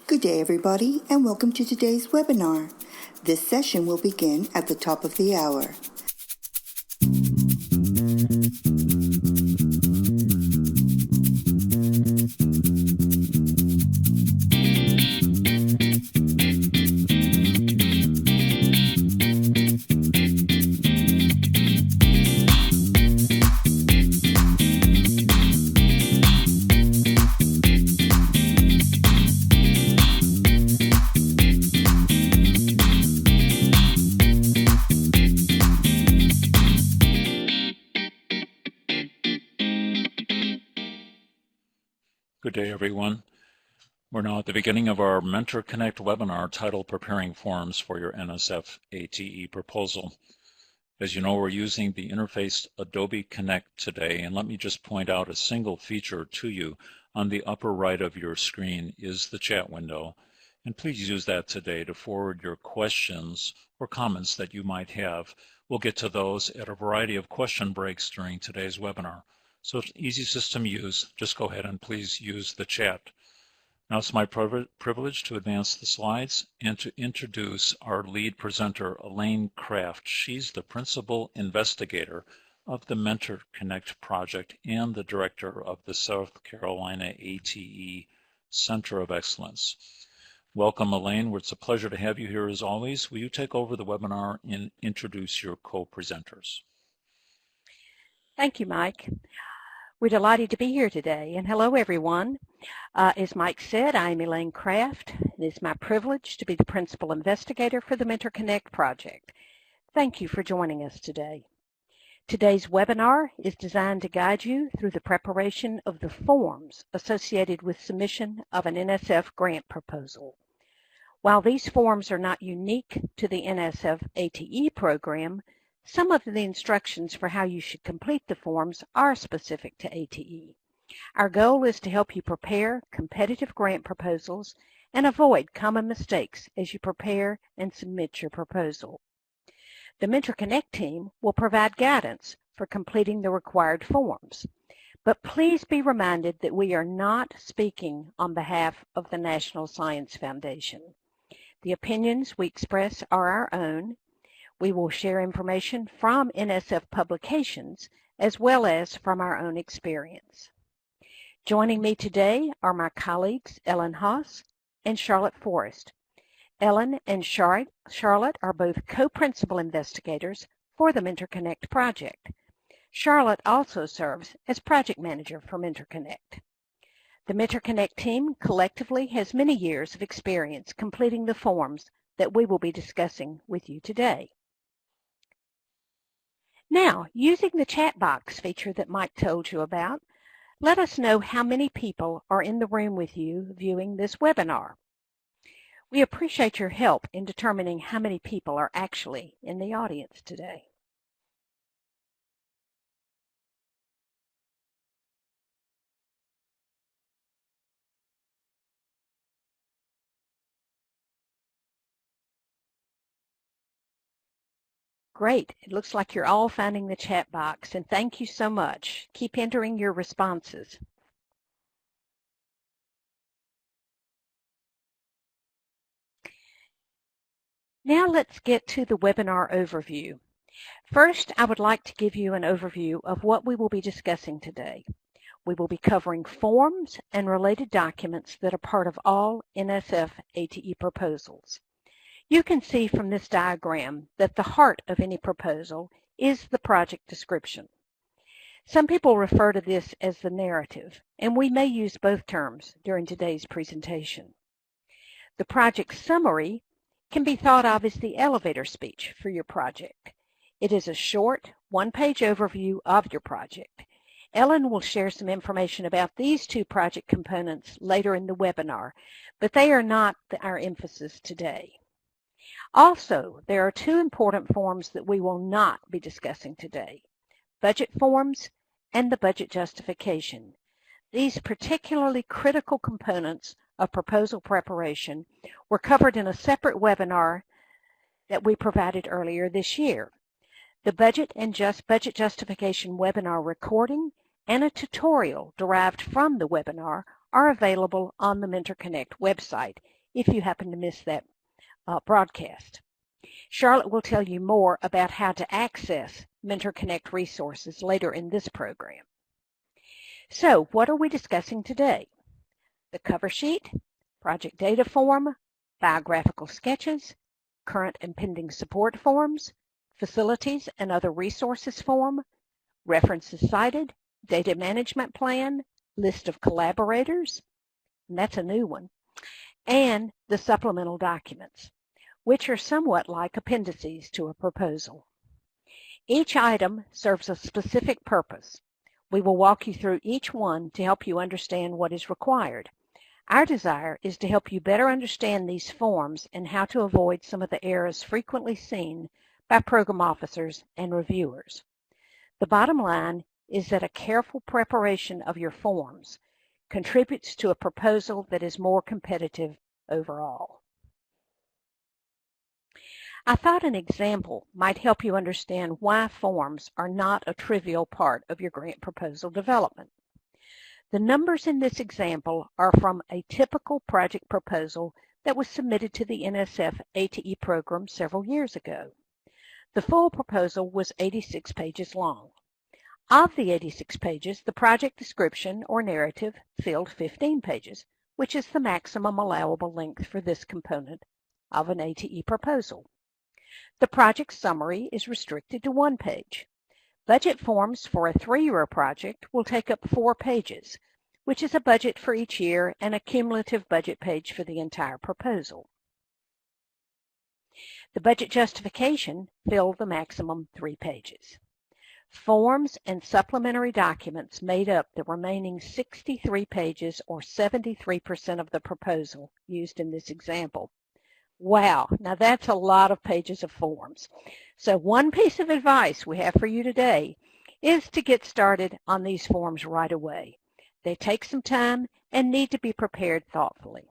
Good day, everybody, and welcome to today's webinar. This session will begin at the top of the hour. Good day, everyone. We're now at the beginning of our Mentor Connect webinar titled Preparing Forms for Your NSF ATE Proposal. As you know, we're using the interface Adobe Connect today, and let me just point out a single feature to you. On the upper right of your screen is the chat window, and please use that today to forward your questions or comments that you might have. We'll get to those at a variety of question breaks during today's webinar. So it's an easy system to use. Just go ahead and please use the chat. Now it's my privilege to advance the slides and to introduce our lead presenter, Elaine Kraft. She's the principal investigator of the Mentor Connect project and the director of the South Carolina ATE Center of Excellence. Welcome, Elaine. It's a pleasure to have you here as always. Will you take over the webinar and introduce your co-presenters? Thank you, Mike. We're delighted to be here today, and hello, everyone. As Mike said, I'm Elaine Kraft, and it's my privilege to be the principal investigator for the Mentor Connect project. Thank you for joining us today. Today's webinar is designed to guide you through the preparation of the forms associated with submission of an NSF grant proposal. While these forms are not unique to the NSF ATE program, some of the instructions for how you should complete the forms are specific to ATE. Our goal is to help you prepare competitive grant proposals and avoid common mistakes as you prepare and submit your proposal. The Mentor Connect team will provide guidance for completing the required forms, but please be reminded that we are not speaking on behalf of the National Science Foundation. The opinions we express are our own. We will share information from NSF publications as well as from our own experience. Joining me today are my colleagues Ellen Haas and Charlotte Forrest. Ellen and Charlotte are both co-principal investigators for the Mentor Connect project. Charlotte also serves as project manager for Mentor Connect. The Mentor Connect team collectively has many years of experience completing the forms that we will be discussing with you today. Now, using the chat box feature that Mike told you about, let us know how many people are in the room with you viewing this webinar. We appreciate your help in determining how many people are actually in the audience today. Great. It looks like you're all finding the chat box, and thank you so much. Keep entering your responses. Now let's get to the webinar overview. First, I would like to give you an overview of what we will be discussing today. We will be covering forms and related documents that are part of all NSF ATE proposals. You can see from this diagram that the heart of any proposal is the project description. Some people refer to this as the narrative, and we may use both terms during today's presentation. The project summary can be thought of as the elevator speech for your project. It is a short, one-page overview of your project. Ellen will share some information about these two project components later in the webinar, but they are not our emphasis today. Also, there are two important forms that we will not be discussing today: budget forms and the budget justification. These particularly critical components of proposal preparation were covered in a separate webinar that we provided earlier this year. The budget and budget justification webinar recording and a tutorial derived from the webinar are available on the Mentor Connect website if you happen to miss that broadcast. Charlotte will tell you more about how to access Mentor Connect resources later in this program. So, what are we discussing today? The cover sheet, project data form, biographical sketches, current and pending support forms, facilities and other resources form, references cited, data management plan, list of collaborators, and that's a new one, and the supplemental documents, which are somewhat like appendices to a proposal. Each item serves a specific purpose. We will walk you through each one to help you understand what is required. Our desire is to help you better understand these forms and how to avoid some of the errors frequently seen by program officers and reviewers. The bottom line is that a careful preparation of your forms contributes to a proposal that is more competitive overall. I thought an example might help you understand why forms are not a trivial part of your grant proposal development. The numbers in this example are from a typical project proposal that was submitted to the NSF ATE program several years ago. The full proposal was 86 pages long. Of the 86 pages, the project description or narrative filled 15 pages, which is the maximum allowable length for this component of an ATE proposal. The project summary is restricted to 1 page. Budget forms for a 3-year project will take up 4 pages, which is a budget for each year and a cumulative budget page for the entire proposal. The budget justification filled the maximum 3 pages. Forms and supplementary documents made up the remaining 63 pages or 73% of the proposal used in this example. Wow, now that's a lot of pages of forms. So one piece of advice we have for you today is to get started on these forms right away. They take some time and need to be prepared thoughtfully.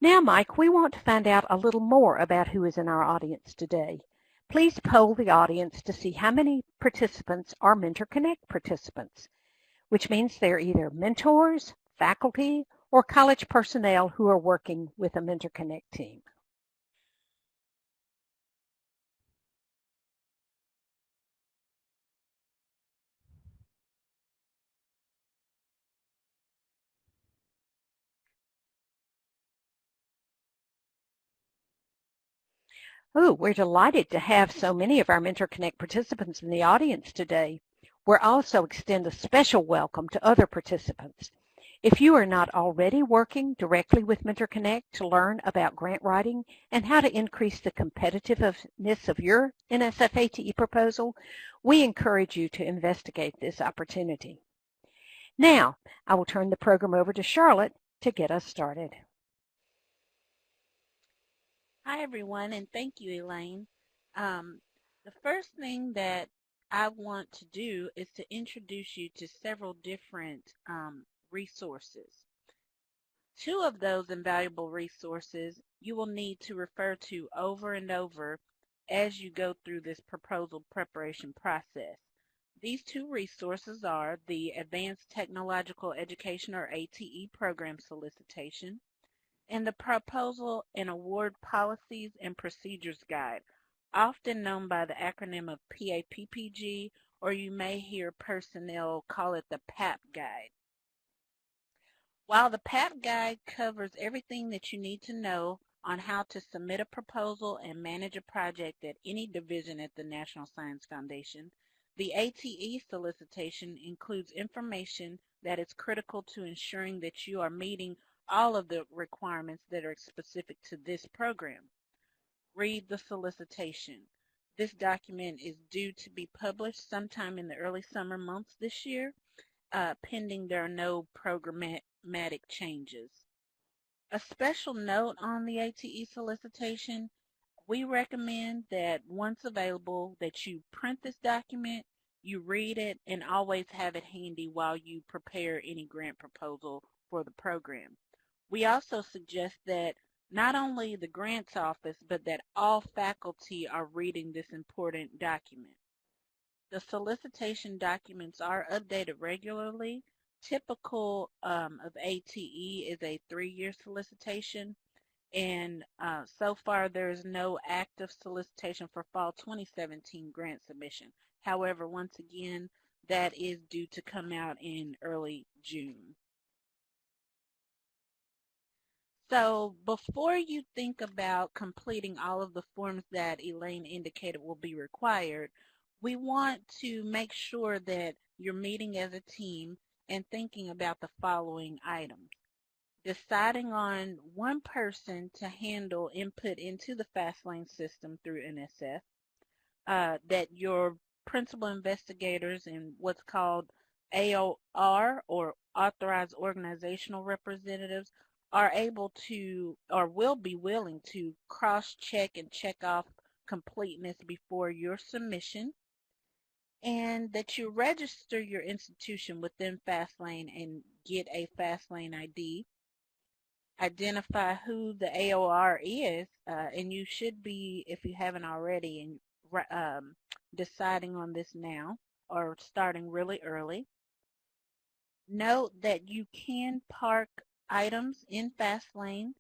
Now, Mike, we want to find out a little more about who is in our audience today. Please poll the audience to see how many participants are Mentor Connect participants, which means they're either mentors, faculty, or college personnel who are working with a Mentor Connect team. Oh, we're delighted to have so many of our Mentor Connect participants in the audience today. We'll also extend a special welcome to other participants. If you are not already working directly with Mentor Connect to learn about grant writing and how to increase the competitiveness of your NSF ATE proposal, we encourage you to investigate this opportunity. Now, I will turn the program over to Charlotte to get us started. Hi, everyone, and thank you, Elaine. The first thing that I want to do is to introduce you to several different resources. 2 of those invaluable resources you will need to refer to over and over as you go through this proposal preparation process. These 2 resources are the Advanced Technological Education or ATE program solicitation and the Proposal and Award Policies and Procedures Guide, often known by the acronym of PAPPG, or you may hear personnel call it the PAP Guide. While the PAP Guide covers everything that you need to know on how to submit a proposal and manage a project at any division at the National Science Foundation, the ATE solicitation includes information that is critical to ensuring that you are meeting all of the requirements that are specific to this program. Read the solicitation. This document is due to be published sometime in the early summer months this year, pending there are no programmatic changes. A special note on the ATE solicitation, we recommend that once available that you print this document, you read it, and always have it handy while you prepare any grant proposal for the program. We also suggest that not only the grants office, but that all faculty are reading this important document. The solicitation documents are updated regularly, typical of ATE is a 3-year solicitation, and so far there is no active solicitation for fall 2017 grant submission. However, once again, that is due to come out in early June. So before you think about completing all of the forms that Elaine indicated will be required, we want to make sure that you're meeting as a team and thinking about the following items. Deciding on one person to handle input into the Fastlane system through NSF, that your principal investigators and what's called AOR, or Authorized Organizational Representatives, are able to, or will be willing to, cross-check and check off completeness before your submission, and that you register your institution within Fastlane and get a Fastlane ID. Identify who the AOR is, and you should be, if you haven't already, deciding on this now or starting really early. Note that you can park items in Fastlane,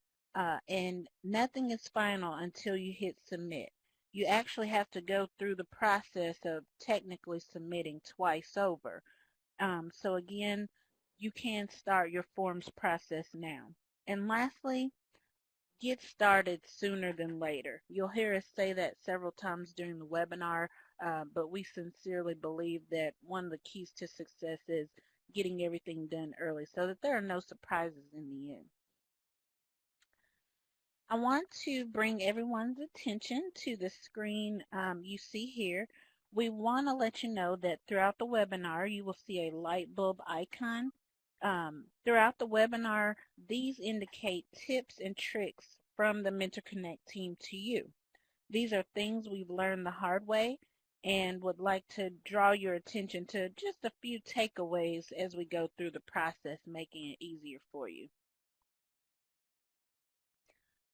and nothing is final until you hit submit. You actually have to go through the process of technically submitting twice over. So again, you can start your forms process now. And lastly, get started sooner than later. You'll hear us say that several times during the webinar, but we sincerely believe that one of the keys to success is getting everything done early so that there are no surprises in the end. I want to bring everyone's attention to the screen you see here. We want to let you know that throughout the webinar you will see a light bulb icon. Throughout the webinar, these indicate tips and tricks from the Mentor Connect team to you. These are things we've learned the hard way and would like to draw your attention to just a few takeaways as we go through the process, making it easier for you.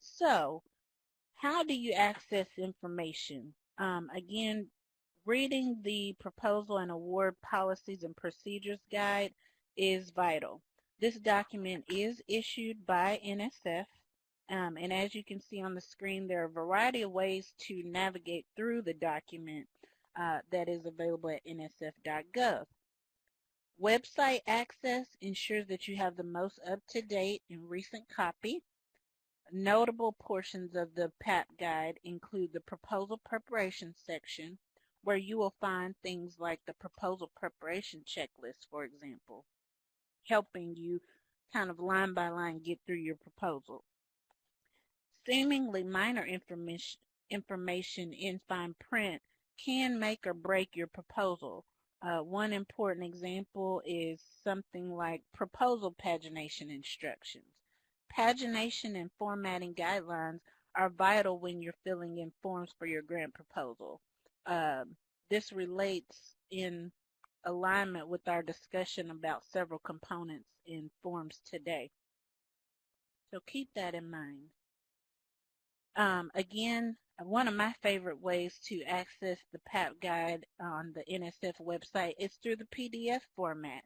So, how do you access information? Again, reading the Proposal and Award Policies and Procedures Guide is vital. This document is issued by NSF, and as you can see on the screen, there are a variety of ways to navigate through the document that is available at nsf.gov. Website access ensures that you have the most up-to-date and recent copy. Notable portions of the PAP guide include the proposal preparation section, where you will find things like the proposal preparation checklist, for example, helping you kind of line by line get through your proposal. Seemingly minor information in fine print can make or break your proposal. One important example is something like proposal pagination instructions. Pagination and formatting guidelines are vital when you're filling in forms for your grant proposal. This relates in alignment with our discussion about several components in forms today. So keep that in mind. Again, one of my favorite ways to access the PAP guide on the NSF website is through the PDF format.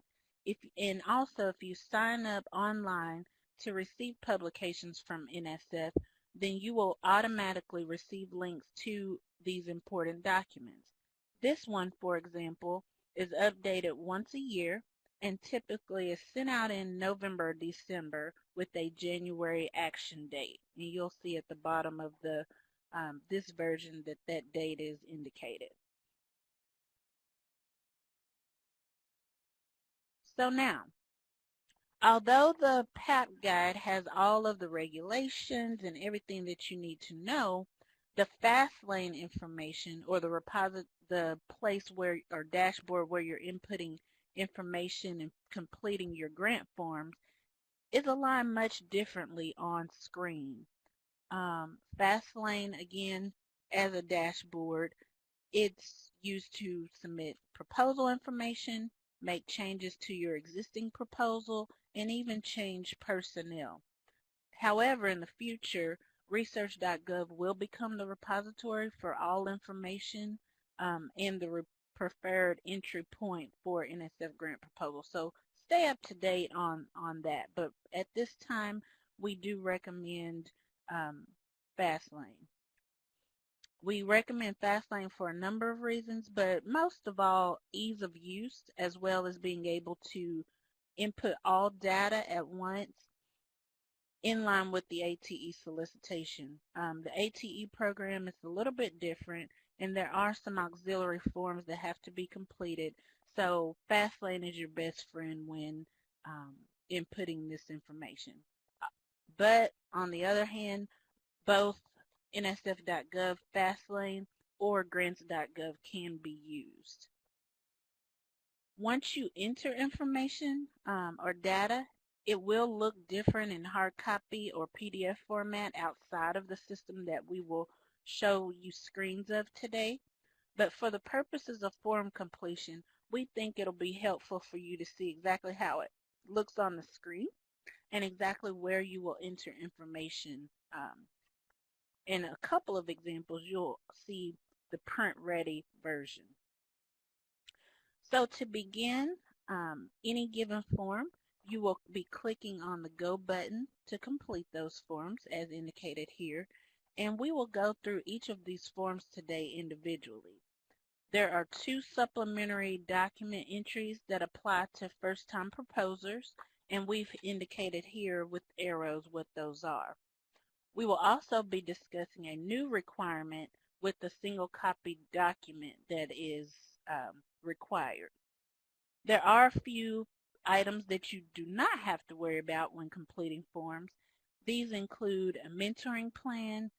And also, if you sign up online to receive publications from NSF, then you will automatically receive links to these important documents. This one, for example, is updated once a year and typically is sent out in November or December with a January action date. And you'll see at the bottom of the this version that that date is indicated. So now, although the PAP guide has all of the regulations and everything that you need to know, the Fastlane information, or the place where, or dashboard where you're inputting information and completing your grant forms, is aligned much differently on screen. Fastlane, again, as a dashboard, it's used to submit proposal information, make changes to your existing proposal, and even change personnel. However, in the future, research.gov will become the repository for all information and the preferred entry point for NSF grant proposals. So stay up to date on that. But at this time, we do recommend Fastlane. We recommend Fastlane for a number of reasons, but most of all, ease of use, as well as being able to input all data at once in line with the ATE solicitation. The ATE program is a little bit different, and there are some auxiliary forms that have to be completed, so Fastlane is your best friend when inputting this information. But on the other hand, both NSF.gov Fastlane or grants.gov can be used. Once you enter information or data, it will look different in hard copy or PDF format outside of the system that we will show you screens of today. But for the purposes of form completion, we think it'll be helpful for you to see exactly how it looks on the screen and exactly where you will enter information. In a couple of examples, you'll see the print-ready version. So to begin any given form, you will be clicking on the Go button to complete those forms as indicated here, and we will go through each of these forms today individually. There are 2 supplementary document entries that apply to first-time proposers, and we've indicated here with arrows what those are. We will also be discussing a new requirement with the single copy document that is required. There are a few items that you do not have to worry about when completing forms. These include a mentoring plan,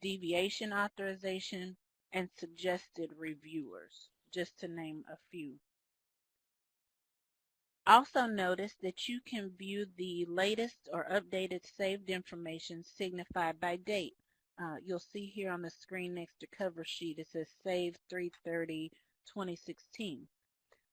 deviation authorization, and suggested reviewers, just to name a few. Also notice that you can view the latest or updated saved information signified by date. You'll see here on the screen next to cover sheet it says Save 3/30/2016.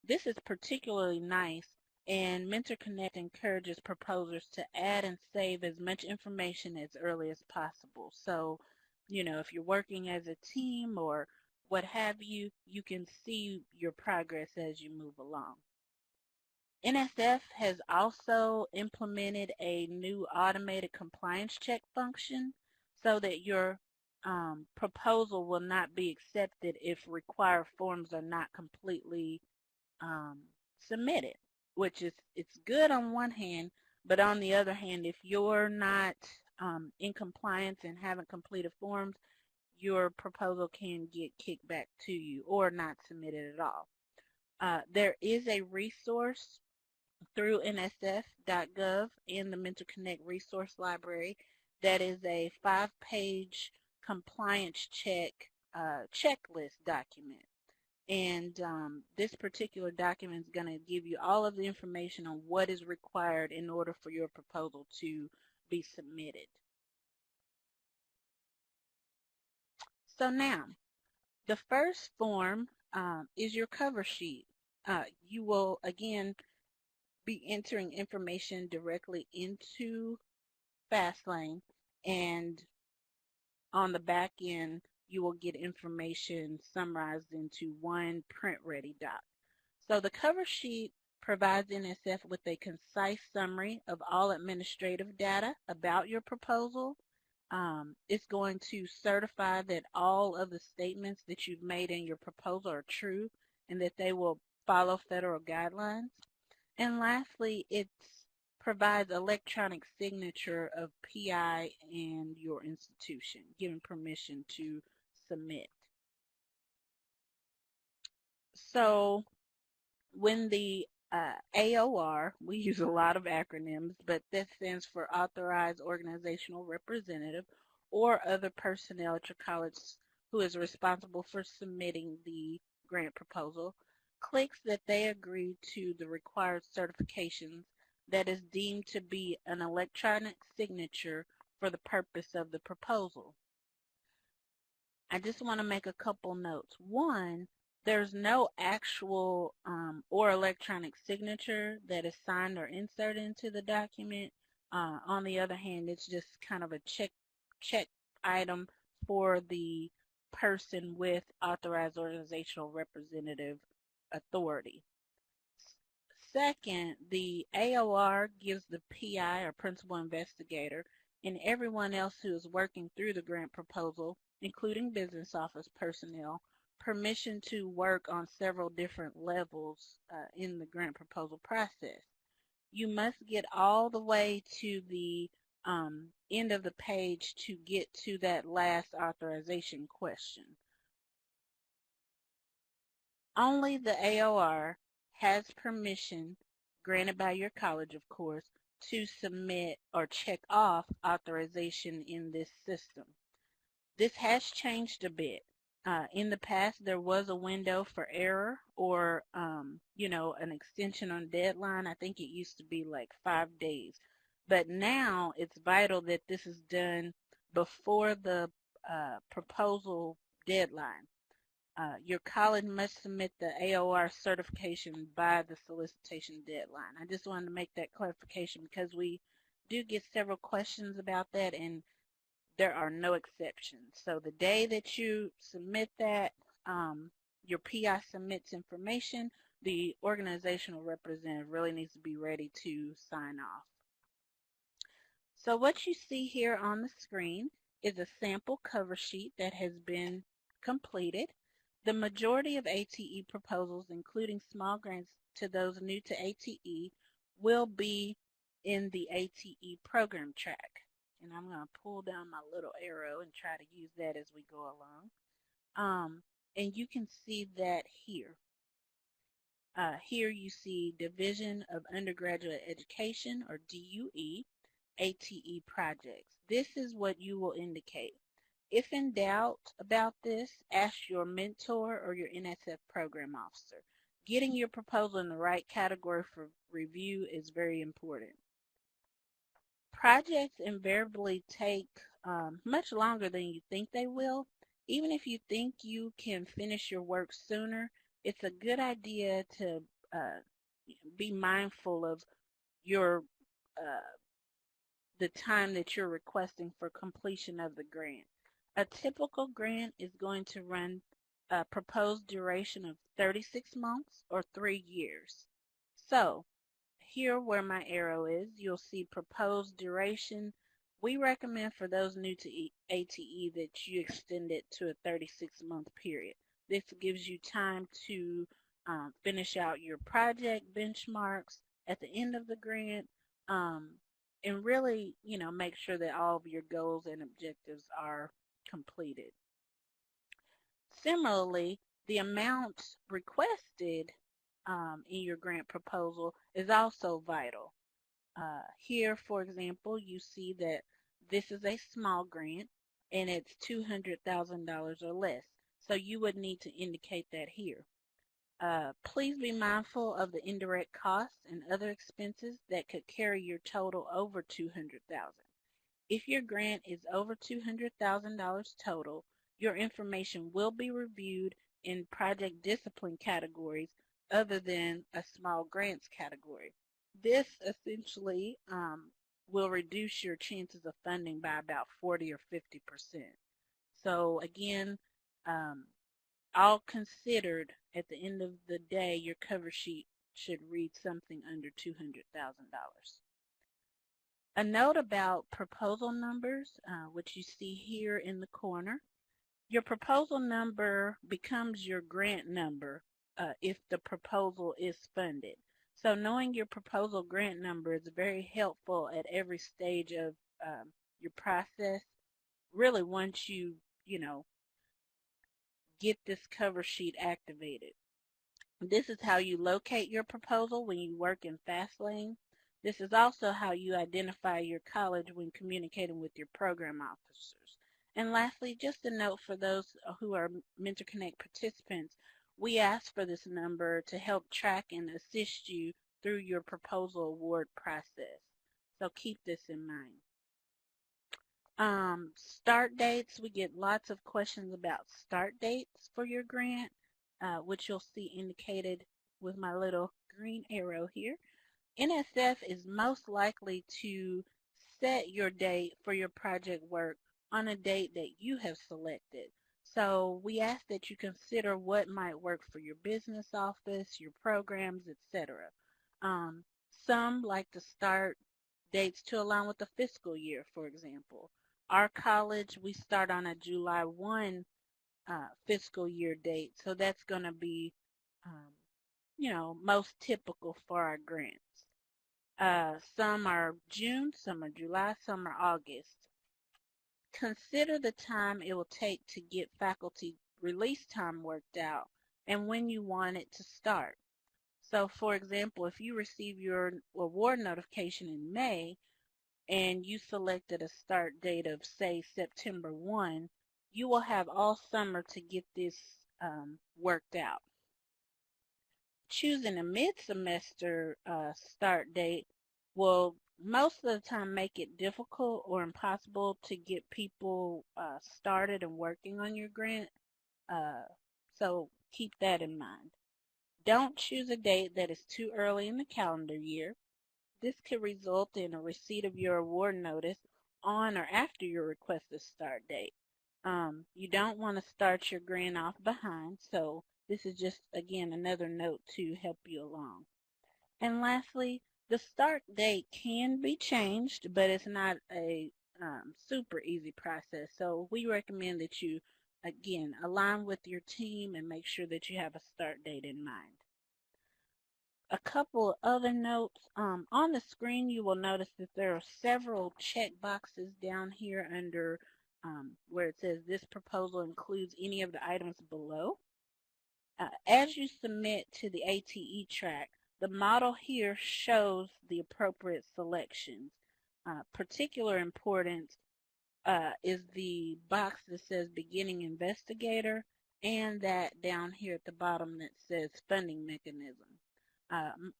This is particularly nice, and Mentor Connect encourages proposers to add and save as much information as early as possible. So, you know, if you're working as a team or what have you, you can see your progress as you move along. NSF has also implemented a new automated compliance check function so that your proposal will not be accepted if required forms are not completely submitted, which is, it's good on one hand, but on the other hand, if you're not in compliance and haven't completed forms, your proposal can get kicked back to you or not submitted at all. There is a resource through nsf.gov and the Mentor Connect resource library that is a 5-page compliance checklist document. And this particular document is going to give you all of the information on what is required in order for your proposal to be submitted. So now, the first form is your cover sheet. You will, again, be entering information directly into Fastlane, and on the back end, you will get information summarized into one print-ready doc. So the cover sheet provides NSF with a concise summary of all administrative data about your proposal. It's going to certify that all of the statements that you've made in your proposal are true and that they will follow federal guidelines. And lastly, it provides electronic signature of PI and your institution, giving permission to submit. So when the AOR, we use a lot of acronyms, but that stands for Authorized Organizational Representative or other personnel at your college who is responsible for submitting the grant proposal, clicks that they agree to the required certifications that is deemed to be an electronic signature for the purpose of the proposal. I just want to make a couple notes. One, there's no actual or electronic signature that is signed or inserted into the document. On the other hand, it's just kind of a check item for the person with authorized organizational representative authority. Second, the AOR gives the PI or principal investigator and everyone else who is working through the grant proposal, including business office personnel, permission to work on several different levels in the grant proposal process. You must get all the way to the end of the page to get to that last authorization question. Only the AOR has permission, granted by your college of course, to submit or check off authorization in this system. This has changed a bit. In the past, there was a window for error or, an extension on deadline. I think it used to be like 5 days. But now it's vital that this is done before the proposal deadline. Your college must submit the AOR certification by the solicitation deadline. I just wanted to make that clarification because we do get several questions about that, and there are no exceptions. So the day that you submit that, your PI submits information, the organizational representative really needs to be ready to sign off. So what you see here on the screen is a sample cover sheet that has been completed. The majority of ATE proposals, including small grants to those new to ATE, will be in the ATE program track. And I'm going to pull down my little arrow and try to use that as we go along. And you can see that here. Here you see Division of Undergraduate Education, or DUE, ATE projects. This is what you will indicate. If in doubt about this, ask your mentor or your NSF program officer. Getting your proposal in the right category for review is very important. Projects invariably take much longer than you think they will. Even if you think you can finish your work sooner, it's a good idea to be mindful of your the time that you're requesting for completion of the grant. A typical grant is going to run a proposed duration of 36 months or 3 years. So here where my arrow is, you'll see proposed duration. We recommend for those new to ATE that you extend it to a 36-month period. This gives you time to finish out your project benchmarks at the end of the grant, and really, make sure that all of your goals and objectives are completed. Similarly, the amount requested in your grant proposal is also vital. Here, for example, you see that this is a small grant and it's $200,000 or less. So you would need to indicate that here. Please be mindful of the indirect costs and other expenses that could carry your total over $200,000. If your grant is over $200,000 total, your information will be reviewed in project discipline categories other than a small grants category. This essentially will reduce your chances of funding by about 40 or 50%. So again, all considered, at the end of the day, your cover sheet should read something under $200,000. A note about proposal numbers, which you see here in the corner. Your proposal number becomes your grant number if the proposal is funded. So knowing your proposal grant number is very helpful at every stage of your process. Really, once you get this cover sheet activated. This is how you locate your proposal when you work in Fastlane. This is also how you identify your college when communicating with your program officers. And lastly, just a note for those who are MentorConnect participants, we ask for this number to help track and assist you through your proposal award process. So keep this in mind. Start dates, we get lots of questions about start dates for your grant, which you'll see indicated with my little green arrow here. NSF is most likely to set your date for your project work on a date that you have selected. So we ask that you consider what might work for your business office, your programs, etc. Some like to start dates to align with the fiscal year, for example. Our college, we start on a July 1 fiscal year date, so that's going to be, most typical for our grants. Some are June, some are July, some are August. Consider the time it will take to get faculty release time worked out and when you want it to start. So for example, if you receive your award notification in May and you selected a start date of, say, September 1, you will have all summer to get this worked out. Choosing a mid-semester start date will most of the time make it difficult or impossible to get people started and working on your grant. So keep that in mind. Don't choose a date that is too early in the calendar year. This could result in a receipt of your award notice on or after your requested start date. You don't want to start your grant off behind, so this is just, again, another note to help you along. And lastly, the start date can be changed, but it's not a super easy process. So we recommend that you, again, align with your team and make sure that you have a start date in mind. A couple of other notes. On the screen, you will notice that there are several check boxes down here under where it says this proposal includes any of the items below. As you submit to the ATE track, the model here shows the appropriate selections. Particular importance is the box that says beginning investigator and that down here at the bottom that says funding mechanism.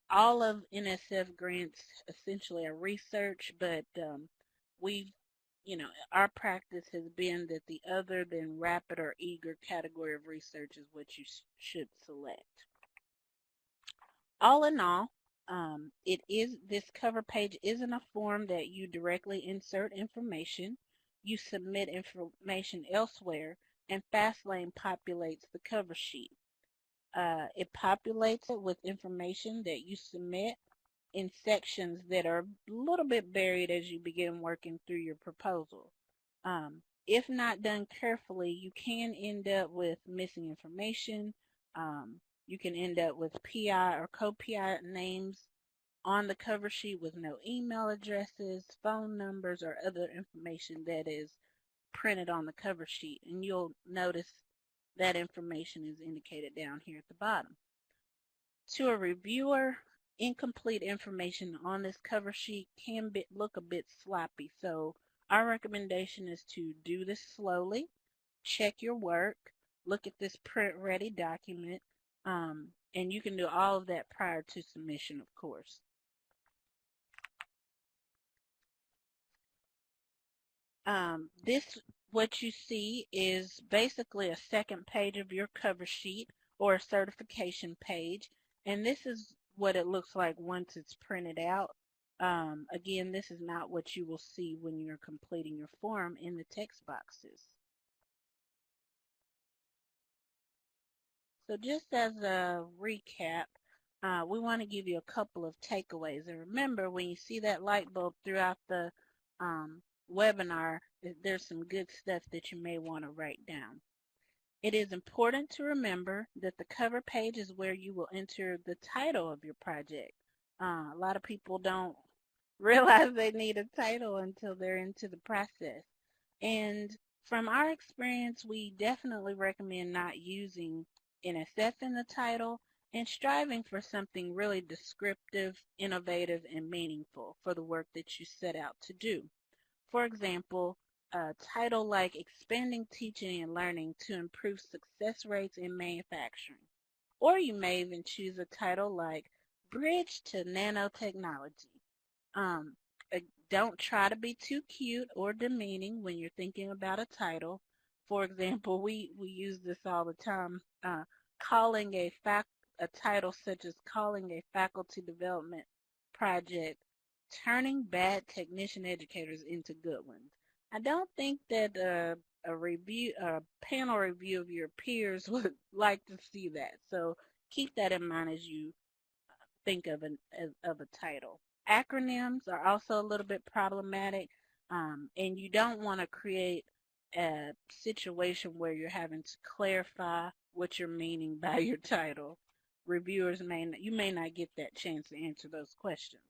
All of NSF grants essentially are research, but our practice has been that the other than rapid or eager category of research is what you should select. All in all, this cover page isn't a form that you directly insert information. You submit information elsewhere, and Fastlane populates the cover sheet. It populates it with information that you submit in sections that are a little bit buried as you begin working through your proposal. If not done carefully, you can end up with missing information. You can end up with PI or co-PI names on the cover sheet with no email addresses, phone numbers, or other information that is printed on the cover sheet. And you'll notice that information is indicated down here at the bottom. To a reviewer, incomplete information on this cover sheet can look a bit sloppy, so our recommendation is to do this slowly, check your work, look at this print-ready document, and you can do all of that prior to submission, of course. What you see is basically a second page of your cover sheet or a certification page, and this is what it looks like once it's printed out. Again, this is not what you will see when you're completing your form in the text boxes. So just as a recap, we want to give you a couple of takeaways. And remember, when you see that light bulb throughout the webinar, there's some good stuff that you may want to write down. It is important to remember that the cover page is where you will enter the title of your project. A lot of people don't realize they need a title until they're into the process. And from our experience, we definitely recommend not using NSF in the title and striving for something really descriptive, innovative, and meaningful for the work that you set out to do. For example, a title like Expanding Teaching and Learning to Improve Success Rates in Manufacturing. Or you may even choose a title like Bridge to Nanotechnology. Don't try to be too cute or demeaning when you're thinking about a title. For example, we use this all the time. Calling a title such as calling a faculty development project turning bad technician educators into good ones. I don't think that a panel review of your peers would like to see that. So keep that in mind as you think of a title. Acronyms are also a little bit problematic, and you don't want to create a situation where you're having to clarify what you're meaning by your title. Reviewers you may not get that chance to answer those questions.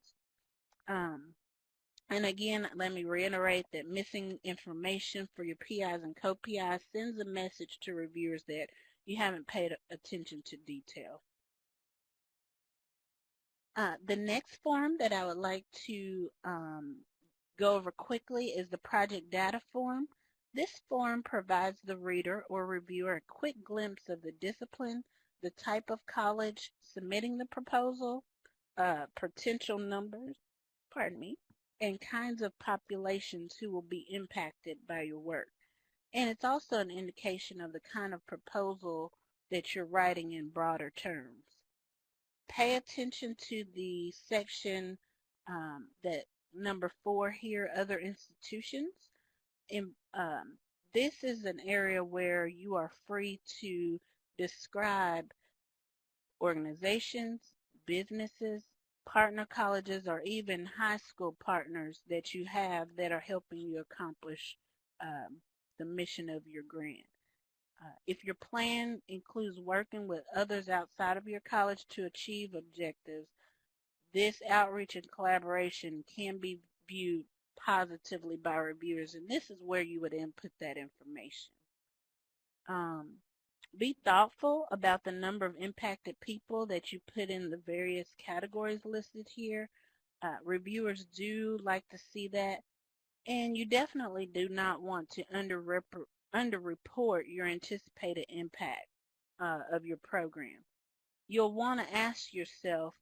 And again, let me reiterate that missing information for your PIs and co-PIs sends a message to reviewers that you haven't paid attention to detail. The next form that I would like to go over quickly is the project data form. This form provides the reader or reviewer a quick glimpse of the discipline, the type of college submitting the proposal, potential numbers, and kinds of populations who will be impacted by your work. And it's also an indication of the kind of proposal that you're writing in broader terms. Pay attention to the section that number 4 here, other institutions. This is an area where you are free to describe organizations, businesses, partner colleges, or even high school partners that you have that are helping you accomplish the mission of your grant. If your plan includes working with others outside of your college to achieve objectives, this outreach and collaboration can be viewed positively by reviewers, and this is where you would input that information. Be thoughtful about the number of impacted people that you put in the various categories listed here. Reviewers do like to see that, and you definitely do not want to underreport your anticipated impact of your program. You'll want to ask yourself,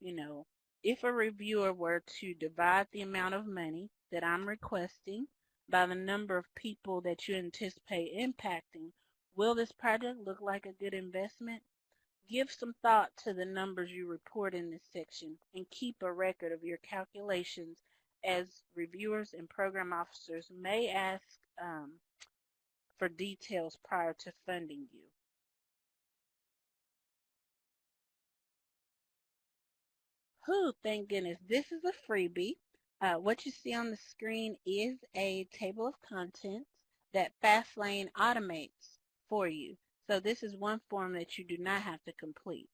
if a reviewer were to divide the amount of money that I'm requesting by the number of people that you anticipate impacting, will this project look like a good investment? Give some thought to the numbers you report in this section and keep a record of your calculations, as reviewers and program officers may ask for details prior to funding you. Thank goodness. This is a freebie. What you see on the screen is a table of contents that Fastlane automates for you. So this is one form that you do not have to complete.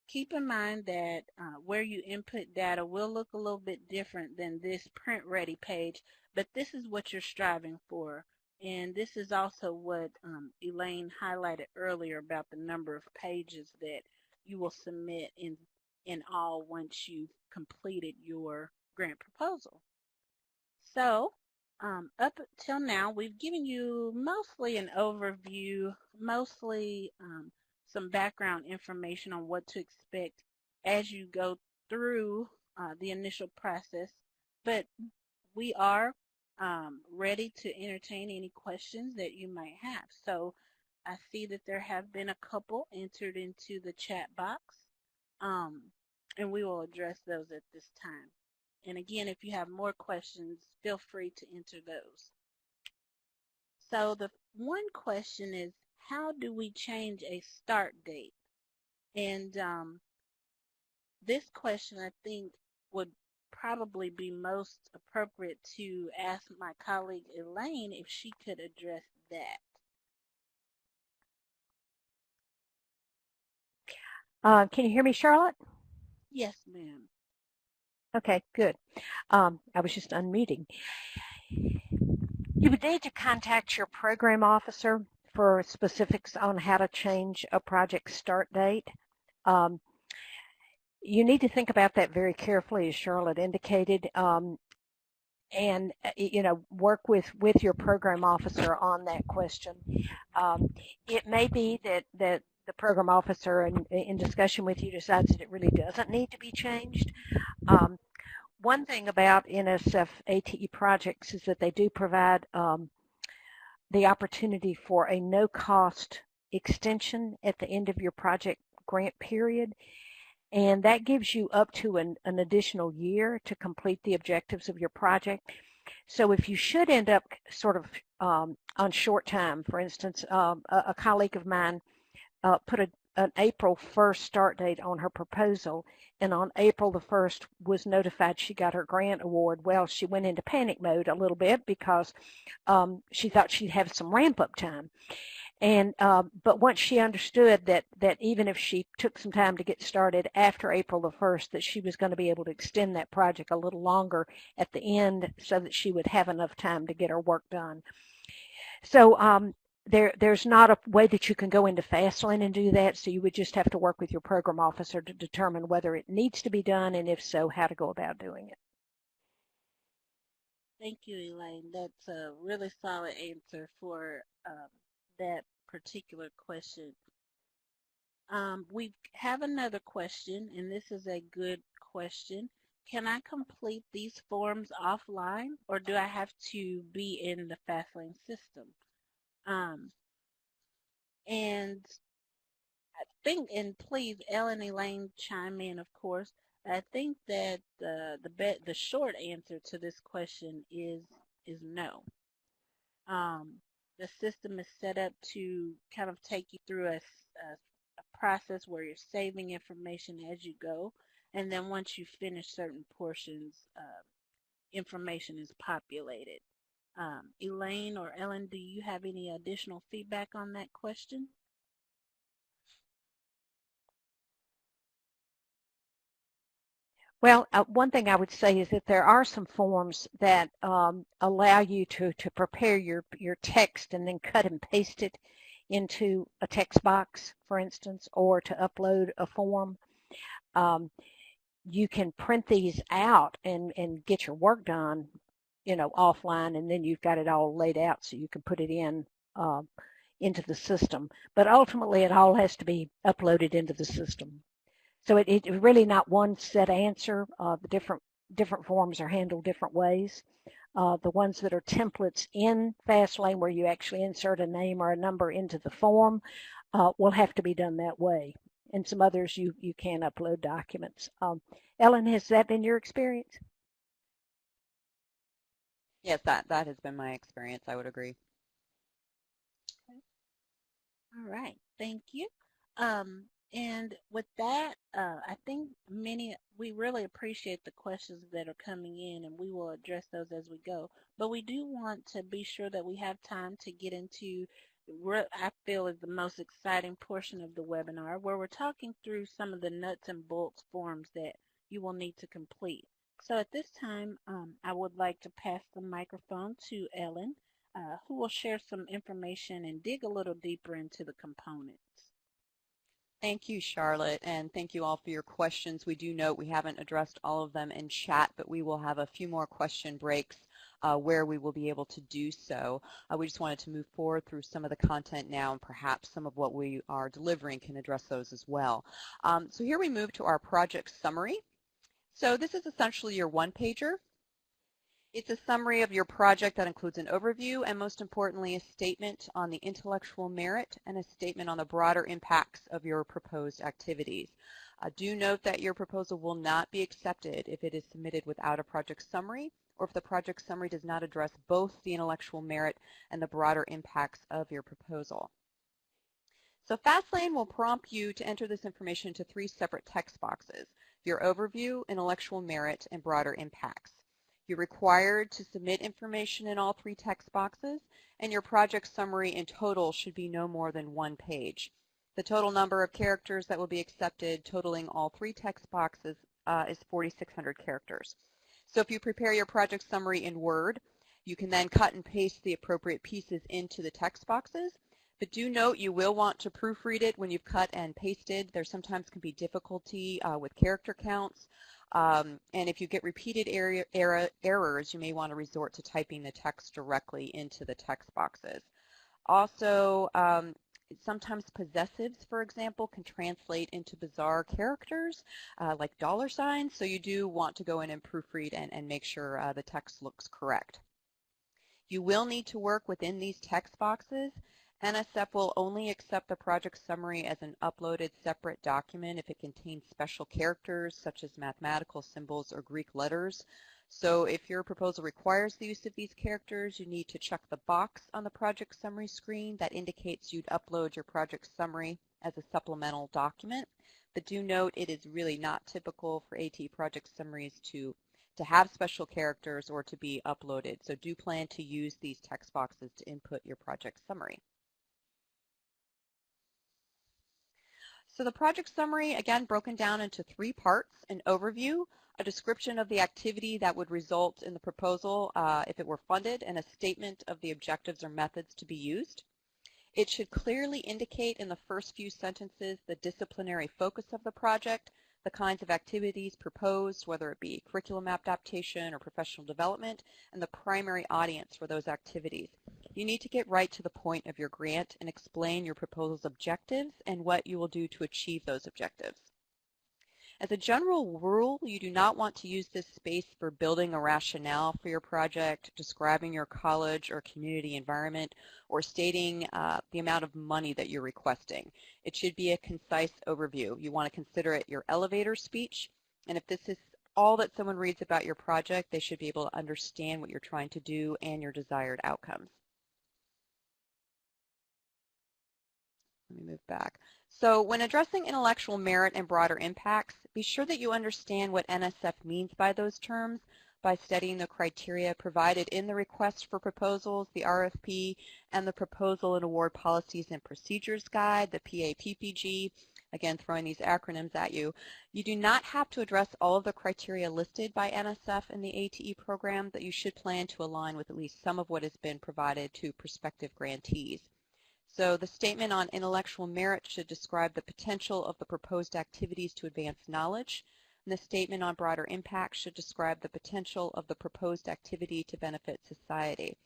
Keep in mind that where you input data will look a little bit different than this print-ready page, but this is what you're striving for. And this is also what Elaine highlighted earlier about the number of pages that you will submit in all once you've completed your grant proposal. So up till now, we've given you mostly an overview, mostly some background information on what to expect as you go through the initial process, but we are ready to entertain any questions that you might have. So I see that there have been a couple entered into the chat box, and we will address those at this time. And again, if you have more questions, feel free to enter those. So the one question is, how do we change a start date? And this question, I think, would probably be most appropriate to ask my colleague Elaine if she could address that. Can you hear me, Charlotte? Yes, ma'am. Okay, good. I was just unmuting. You would need to contact your program officer for specifics on how to change a project start date. You need to think about that very carefully, as Charlotte indicated, and work with your program officer on that question. It may be that the program officer in discussion with you decides that it really doesn't need to be changed. One thing about NSF ATE projects is that they do provide the opportunity for a no-cost extension at the end of your project grant period, and that gives you up to an additional year to complete the objectives of your project. So if you should end up sort of on short time, for instance, a colleague of mine put an April 1st start date on her proposal, and on April the 1st was notified she got her grant award. Well, she went into panic mode a little bit because she thought she'd have some ramp-up time. And but once she understood that even if she took some time to get started after April the 1st, that she was going to be able to extend that project a little longer at the end so that she would have enough time to get her work done. So there's not a way that you can go into Fastlane and do that, so you would just have to work with your program officer to determine whether it needs to be done, and if so, how to go about doing it. Thank you, Elaine. That's a really solid answer for that particular question. We have another question, and this is a good question. Can I complete these forms offline, or do I have to be in the Fastlane system? And I think, and please, Ellen, Elaine, chime in, of course. I think that the short answer to this question is no. The system is set up to kind of take you through a process where you're saving information as you go, and then once you finish certain portions, information is populated. Elaine or Ellen, do you have any additional feedback on that question? Well, one thing I would say is that there are some forms that allow you to prepare your text and then cut and paste it into a text box, for instance, or to upload a form. You can print these out and get your work done, offline, and then you've got it all laid out so you can put it in into the system. But ultimately, it all has to be uploaded into the system. So it's really not one set answer. The different forms are handled different ways. The ones that are templates in Fastlane, where you actually insert a name or a number into the form, will have to be done that way. And some others you can upload documents. Ellen, has that been your experience? Yes, that has been my experience. I would agree. Okay. All right, thank you. And with that, I think we really appreciate the questions that are coming in, and we will address those as we go. But we do want to be sure that we have time to get into what I feel is the most exciting portion of the webinar, where we're talking through some of the nuts and bolts forms that you will need to complete. So at this time, I would like to pass the microphone to Ellen, who will share some information and dig a little deeper into the components. Thank you, Charlotte, and thank you all for your questions. We do note we haven't addressed all of them in chat, but we will have a few more question breaks where we will be able to do so. We just wanted to move forward through some of the content now, and perhaps some of what we are delivering can address those as well. So here we move to our project summary. So this is essentially your one-pager. It's a summary of your project that includes an overview and, most importantly, a statement on the intellectual merit and a statement on the broader impacts of your proposed activities. Do note that your proposal will not be accepted if it is submitted without a project summary, or if the project summary does not address both the intellectual merit and the broader impacts of your proposal. So Fastlane will prompt you to enter this information into 3 separate text boxes: your overview, intellectual merit, and broader impacts. You're required to submit information in all 3 text boxes, and your project summary in total should be no more than 1 page. The total number of characters that will be accepted, totaling all 3 text boxes, is 4,600 characters. So if you prepare your project summary in Word, you can then cut and paste the appropriate pieces into the text boxes. But do note you will want to proofread it when you've cut and pasted. There sometimes can be difficulty with character counts. And if you get repeated errors, you may want to resort to typing the text directly into the text boxes. Also, sometimes possessives, for example, can translate into bizarre characters like $signs, so you do want to go in and proofread and make sure the text looks correct. You will need to work within these text boxes. NSF will only accept the project summary as an uploaded separate document if it contains special characters such as mathematical symbols or Greek letters. So if your proposal requires the use of these characters, you need to check the box on the project summary screen that indicates you'd upload your project summary as a supplemental document. But do note it is really not typical for ATE project summaries to have special characters or to be uploaded. So do plan to use these text boxes to input your project summary. So the project summary, again, broken down into 3 parts: an overview, a description of the activity that would result in the proposal if it were funded, and a statement of the objectives or methods to be used. It should clearly indicate in the first few sentences the disciplinary focus of the project, the kinds of activities proposed, whether it be curriculum adaptation or professional development, and the primary audience for those activities. You need to get right to the point of your grant and explain your proposal's objectives and what you will do to achieve those objectives. As a general rule, you do not want to use this space for building a rationale for your project, describing your college or community environment, or stating the amount of money that you're requesting. It should be a concise overview. You want to consider it your elevator speech, and if this is all that someone reads about your project, they should be able to understand what you're trying to do and your desired outcomes. Let me move back. So when addressing intellectual merit and broader impacts, be sure that you understand what NSF means by those terms by studying the criteria provided in the request for proposals, the RFP, and the Proposal and Award Policies and Procedures Guide, the PAPPG. Again, throwing these acronyms at you. You do not have to address all of the criteria listed by NSF in the ATE program, but you should plan to align with at least some of what has been provided to prospective grantees. So the statement on intellectual merit should describe the potential of the proposed activities to advance knowledge, and the statement on broader impact should describe the potential of the proposed activity to benefit society.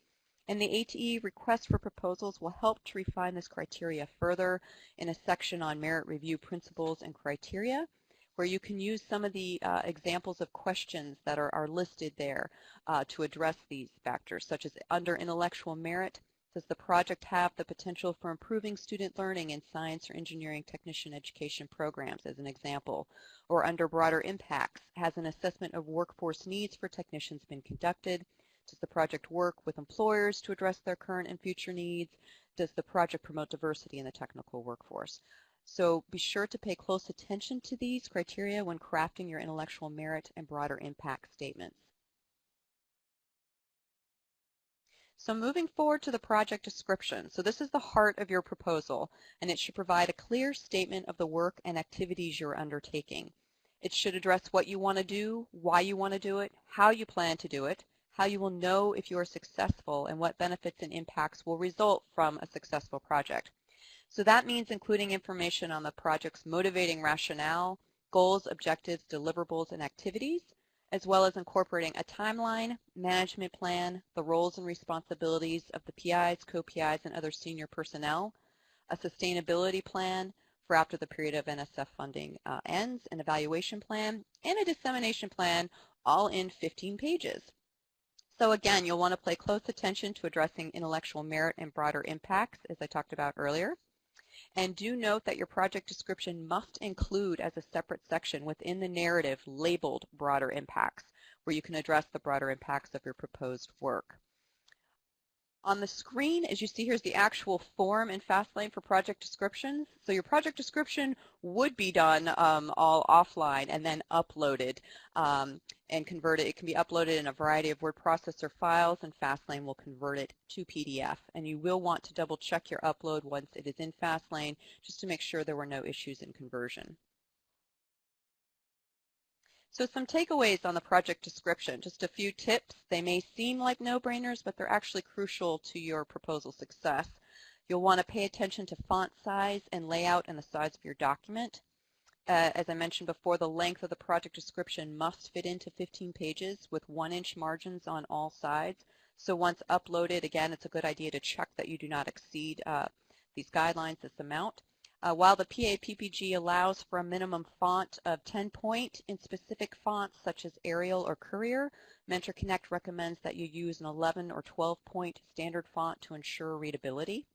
And the ATE request for proposals will help to refine this criteria further in a section on merit review principles and criteria, where you can use some of the examples of questions that are listed there to address these factors, such as under intellectual merit, does the project have the potential for improving student learning in science or engineering technician education programs, as an example? Or under broader impacts, has an assessment of workforce needs for technicians been conducted? Does the project work with employers to address their current and future needs? Does the project promote diversity in the technical workforce? So be sure to pay close attention to these criteria when crafting your intellectual merit and broader impact statements. So moving forward to the project description. So this is the heart of your proposal, and it should provide a clear statement of the work and activities you're undertaking. It should address what you want to do, why you want to do it, how you plan to do it, how you will know if you are successful, and what benefits and impacts will result from a successful project. So that means including information on the project's motivating rationale, goals, objectives, deliverables, and activities, as well as incorporating a timeline, management plan, the roles and responsibilities of the PIs, co-PIs, and other senior personnel, a sustainability plan for after the period of NSF funding ends, an evaluation plan, and a dissemination plan, all in 15 pages. So again, you'll want to pay close attention to addressing intellectual merit and broader impacts, as I talked about earlier. And do note that your project description must include as a separate section within the narrative labeled broader impacts, where you can address the broader impacts of your proposed work. On the screen, as you see, here's the actual form in Fastlane for project descriptions. So your project description would be done all offline and then uploaded and converted. It can be uploaded in a variety of word processor files, and Fastlane will convert it to PDF. And you will want to double check your upload once it is in Fastlane, just to make sure there were no issues in conversion. So some takeaways on the project description, just a few tips. They may seem like no-brainers, but they're actually crucial to your proposal success. You'll want to pay attention to font size and layout and the size of your document. As I mentioned before, the length of the project description must fit into 15 pages with 1-inch margins on all sides. So once uploaded, again, it's a good idea to check that you do not exceed these guidelines, this amount. While the PAPPG allows for a minimum font of 10-point in specific fonts such as Arial or Courier, Mentor Connect recommends that you use an 11 or 12-point standard font to ensure readability.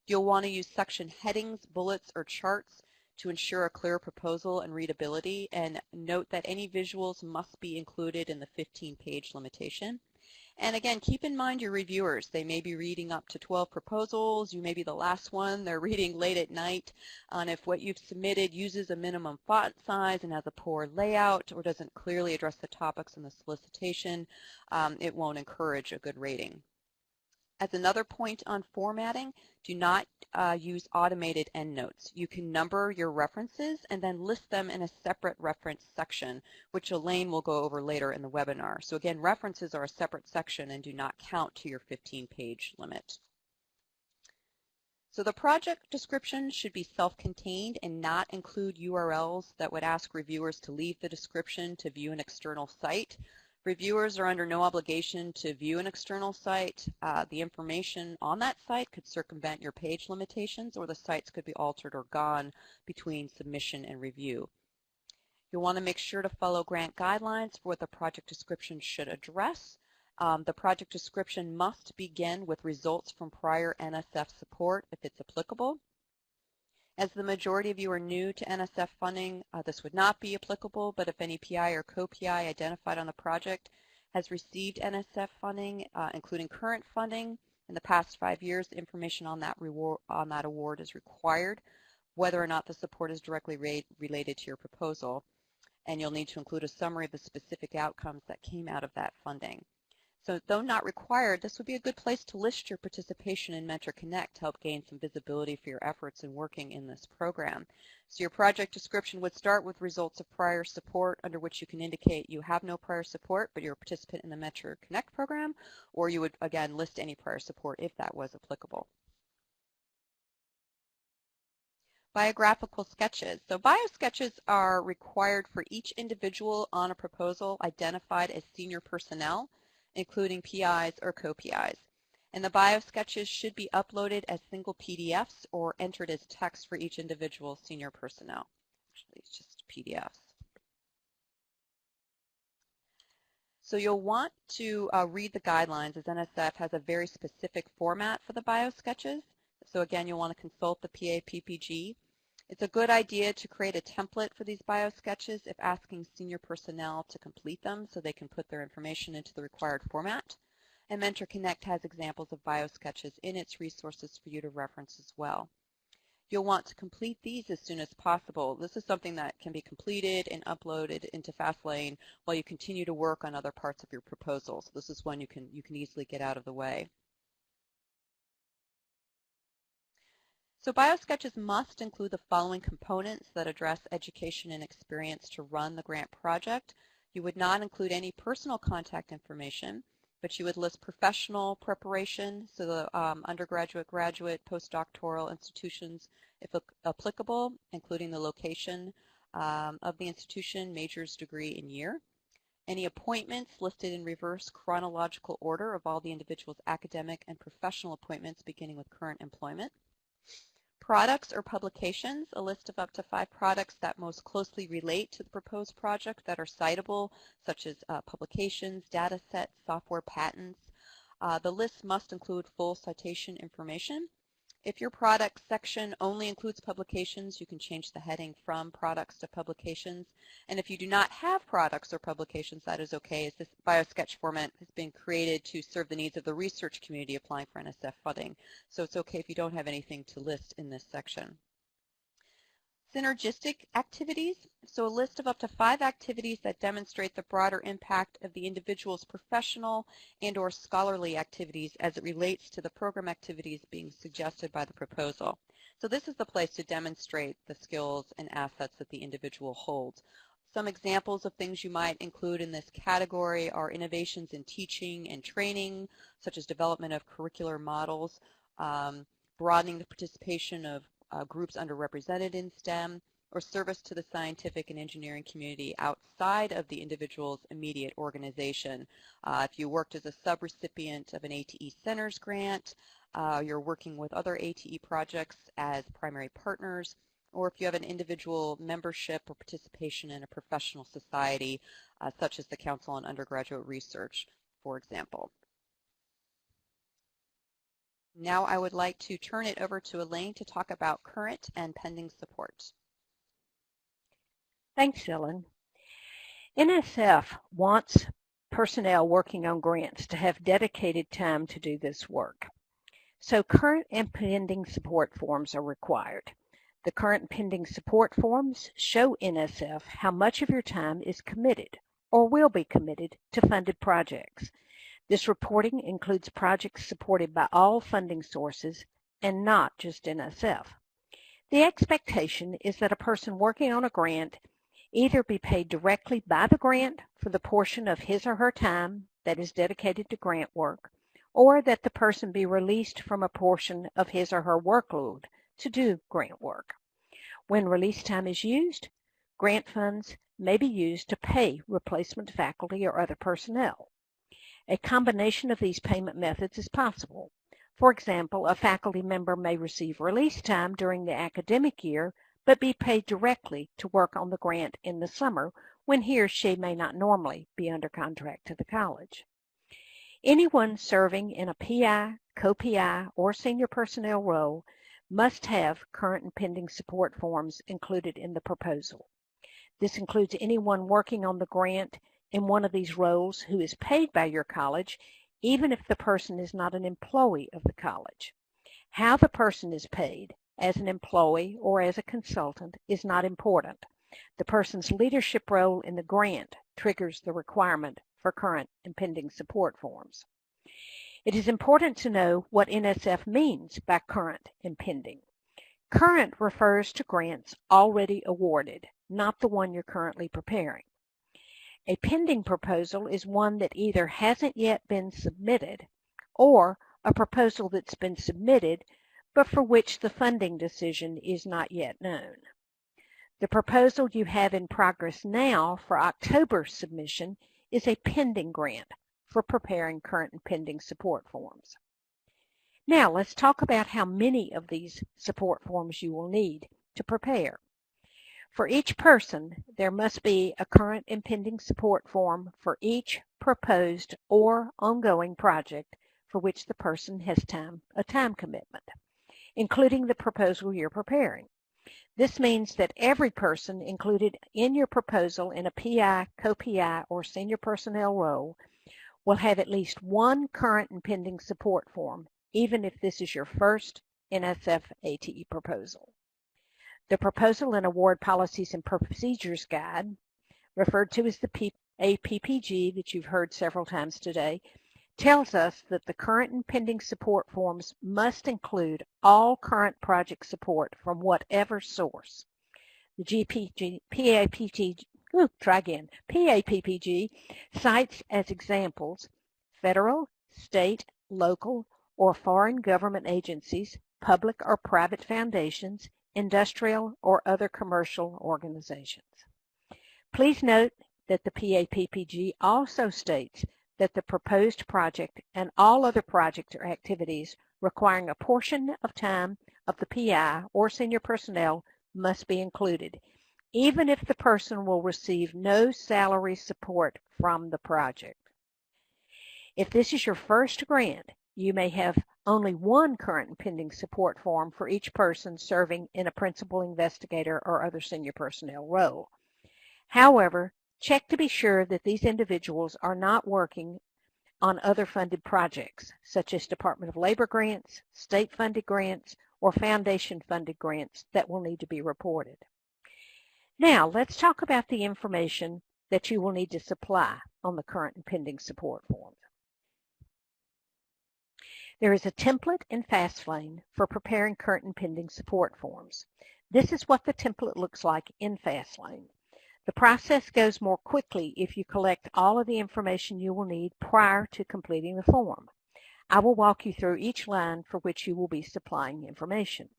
You'll want to use section headings, bullets, or charts to ensure a clear proposal and readability, and note that any visuals must be included in the 15-page limitation. And again, keep in mind your reviewers. They may be reading up to 12 proposals. You may be the last one. They're reading late at night. And if what you've submitted uses a minimum font size and has a poor layout or doesn't clearly address the topics in the solicitation, it won't encourage a good rating. As another point on formatting, do not use automated endnotes. You can number your references and then list them in a separate reference section, which Elaine will go over later in the webinar. So again, references are a separate section and do not count to your 15-page limit. So the project description should be self-contained and not include URLs that would ask reviewers to leave the description to view an external site. Reviewers are under no obligation to view an external site. The information on that site could circumvent your page limitations, or the sites could be altered or gone between submission and review. You'll want to make sure to follow grant guidelines for what the project description should address. The project description must begin with results from prior NSF support if it's applicable. As the majority of you are new to NSF funding, this would not be applicable, but if any PI or co-PI identified on the project has received NSF funding, including current funding, in the past 5 years, information on that award is required, whether or not the support is directly related to your proposal, and you'll need to include a summary of the specific outcomes that came out of that funding. So though not required, this would be a good place to list your participation in Mentor Connect to help gain some visibility for your efforts in working in this program. So your project description would start with results of prior support, under which you can indicate you have no prior support, but you're a participant in the Mentor Connect program, or you would, again, list any prior support if that was applicable. Biographical sketches. So biosketches are required for each individual on a proposal identified as senior personnel, including PIs or co-PIs. And the biosketches should be uploaded as single PDFs or entered as text for each individual senior personnel. Actually, it's just PDFs. So you'll want to read the guidelines, as NSF has a very specific format for the biosketches. So again, you'll want to consult the PA-PPG. It's a good idea to create a template for these biosketches if asking senior personnel to complete them so they can put their information into the required format. And Mentor Connect has examples of biosketches in its resources for you to reference as well. You'll want to complete these as soon as possible. This is something that can be completed and uploaded into Fastlane while you continue to work on other parts of your proposal. So this is one you can easily get out of the way. So biosketches must include the following components that address education and experience to run the grant project. You would not include any personal contact information, but you would list professional preparation, so the undergraduate, graduate, postdoctoral institutions, if applicable, including the location of the institution, major's degree, and year. Any appointments listed in reverse chronological order of all the individual's academic and professional appointments beginning with current employment. Products or publications, a list of up to 5 products that most closely relate to the proposed project that are citable, such as publications, data sets, software patents. The list must include full citation information. If your product section only includes publications, you can change the heading from products to publications. And if you do not have products or publications, that is okay, as this biosketch format has been created to serve the needs of the research community applying for NSF funding. So it's okay if you don't have anything to list in this section. Synergistic activities, so a list of up to 5 activities that demonstrate the broader impact of the individual's professional and or scholarly activities as it relates to the program activities being suggested by the proposal. So this is the place to demonstrate the skills and assets that the individual holds. Some examples of things you might include in this category are innovations in teaching and training, such as development of curricular models, broadening the participation of groups underrepresented in STEM, or service to the scientific and engineering community outside of the individual's immediate organization. If you worked as a subrecipient of an ATE Centers grant, you're working with other ATE projects as primary partners, or if you have an individual membership or participation in a professional society, such as the Council on Undergraduate Research, for example. Now I would like to turn it over to Elaine to talk about current and pending support. Thanks, Ellen. NSF wants personnel working on grants to have dedicated time to do this work. So current and pending support forms are required. The current and pending support forms show NSF how much of your time is committed or will be committed to funded projects. This reporting includes projects supported by all funding sources and not just NSF. The expectation is that a person working on a grant either be paid directly by the grant for the portion of his or her time that is dedicated to grant work, or that the person be released from a portion of his or her workload to do grant work. When release time is used, grant funds may be used to pay replacement faculty or other personnel. A combination of these payment methods is possible. For example, a faculty member may receive release time during the academic year, but be paid directly to work on the grant in the summer when he or she may not normally be under contract to the college. Anyone serving in a PI, co-PI, or senior personnel role must have current and pending support forms included in the proposal. This includes anyone working on the grant in one of these roles who is paid by your college, even if the person is not an employee of the college. How the person is paid, as an employee or as a consultant, is not important. The person's leadership role in the grant triggers the requirement for current and pending support forms. It is important to know what NSF means by current and pending. Current refers to grants already awarded, not the one you're currently preparing. A pending proposal is one that either hasn't yet been submitted or a proposal that's been submitted but for which the funding decision is not yet known. The proposal you have in progress now for October submission is a pending grant for preparing current and pending support forms. Now let's talk about how many of these support forms you will need to prepare. For each person, there must be a current and pending support form for each proposed or ongoing project for which the person has a time commitment, including the proposal you're preparing. This means that every person included in your proposal in a PI, co-PI, or senior personnel role will have at least one current and pending support form, even if this is your first NSF ATE proposal. The Proposal and Award Policies and Procedures Guide, referred to as the APPG that you've heard several times today, tells us that the current and pending support forms must include all current project support from whatever source. The PAPPG cites as examples federal, state, local, or foreign government agencies, public or private foundations, industrial or other commercial organizations. Please note that the PAPPG also states that the proposed project and all other projects or activities requiring a portion of time of the PI or senior personnel must be included, even if the person will receive no salary support from the project. If this is your first grant, you may have only one current and pending support form for each person serving in a principal investigator or other senior personnel role. However, check to be sure that these individuals are not working on other funded projects, such as Department of Labor grants, state-funded grants, or foundation-funded grants that will need to be reported. Now, let's talk about the information that you will need to supply on the current and pending support forms. There is a template in Fastlane for preparing current and pending support forms. This is what the template looks like in Fastlane. The process goes more quickly if you collect all of the information you will need prior to completing the form. I will walk you through each line for which you will be supplying information.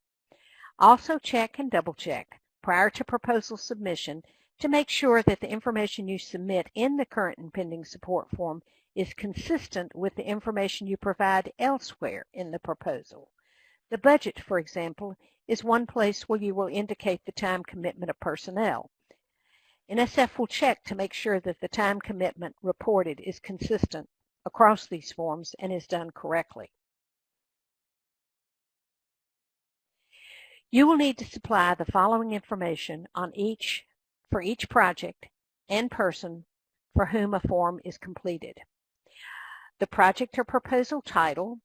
Also check and double check prior to proposal submission to make sure that the information you submit in the current and pending support form is consistent with the information you provide elsewhere in the proposal. The budget, for example, is one place where you will indicate the time commitment of personnel. NSF will check to make sure that the time commitment reported is consistent across these forms and is done correctly. You will need to supply the following information for each project and person for whom a form is completed. The project or proposal title.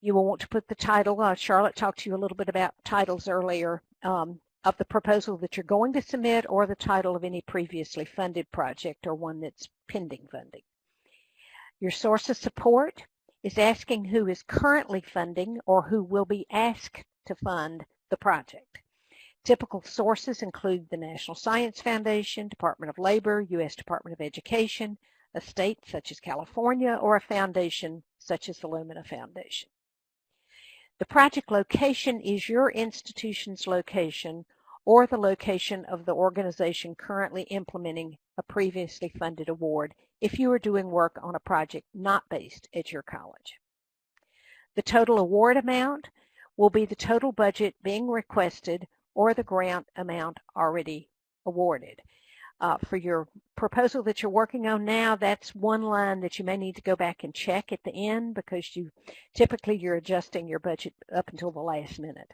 You will want to put the title. Charlotte talked to you a little bit about titles earlier of the proposal that you're going to submit, or the title of any previously funded project or one that's pending funding. Your source of support is asking who is currently funding or who will be asked to fund the project. Typical sources include the National Science Foundation, Department of Labor, U.S. Department of Education, a state such as California, or a foundation such as the Lumina Foundation. The project location is your institution's location or the location of the organization currently implementing a previously funded award if you are doing work on a project not based at your college. The total award amount will be the total budget being requested or the grant amount already awarded. For your proposal that you're working on now, that's one line that you may need to go back and check at the end, because typically you're adjusting your budget up until the last minute.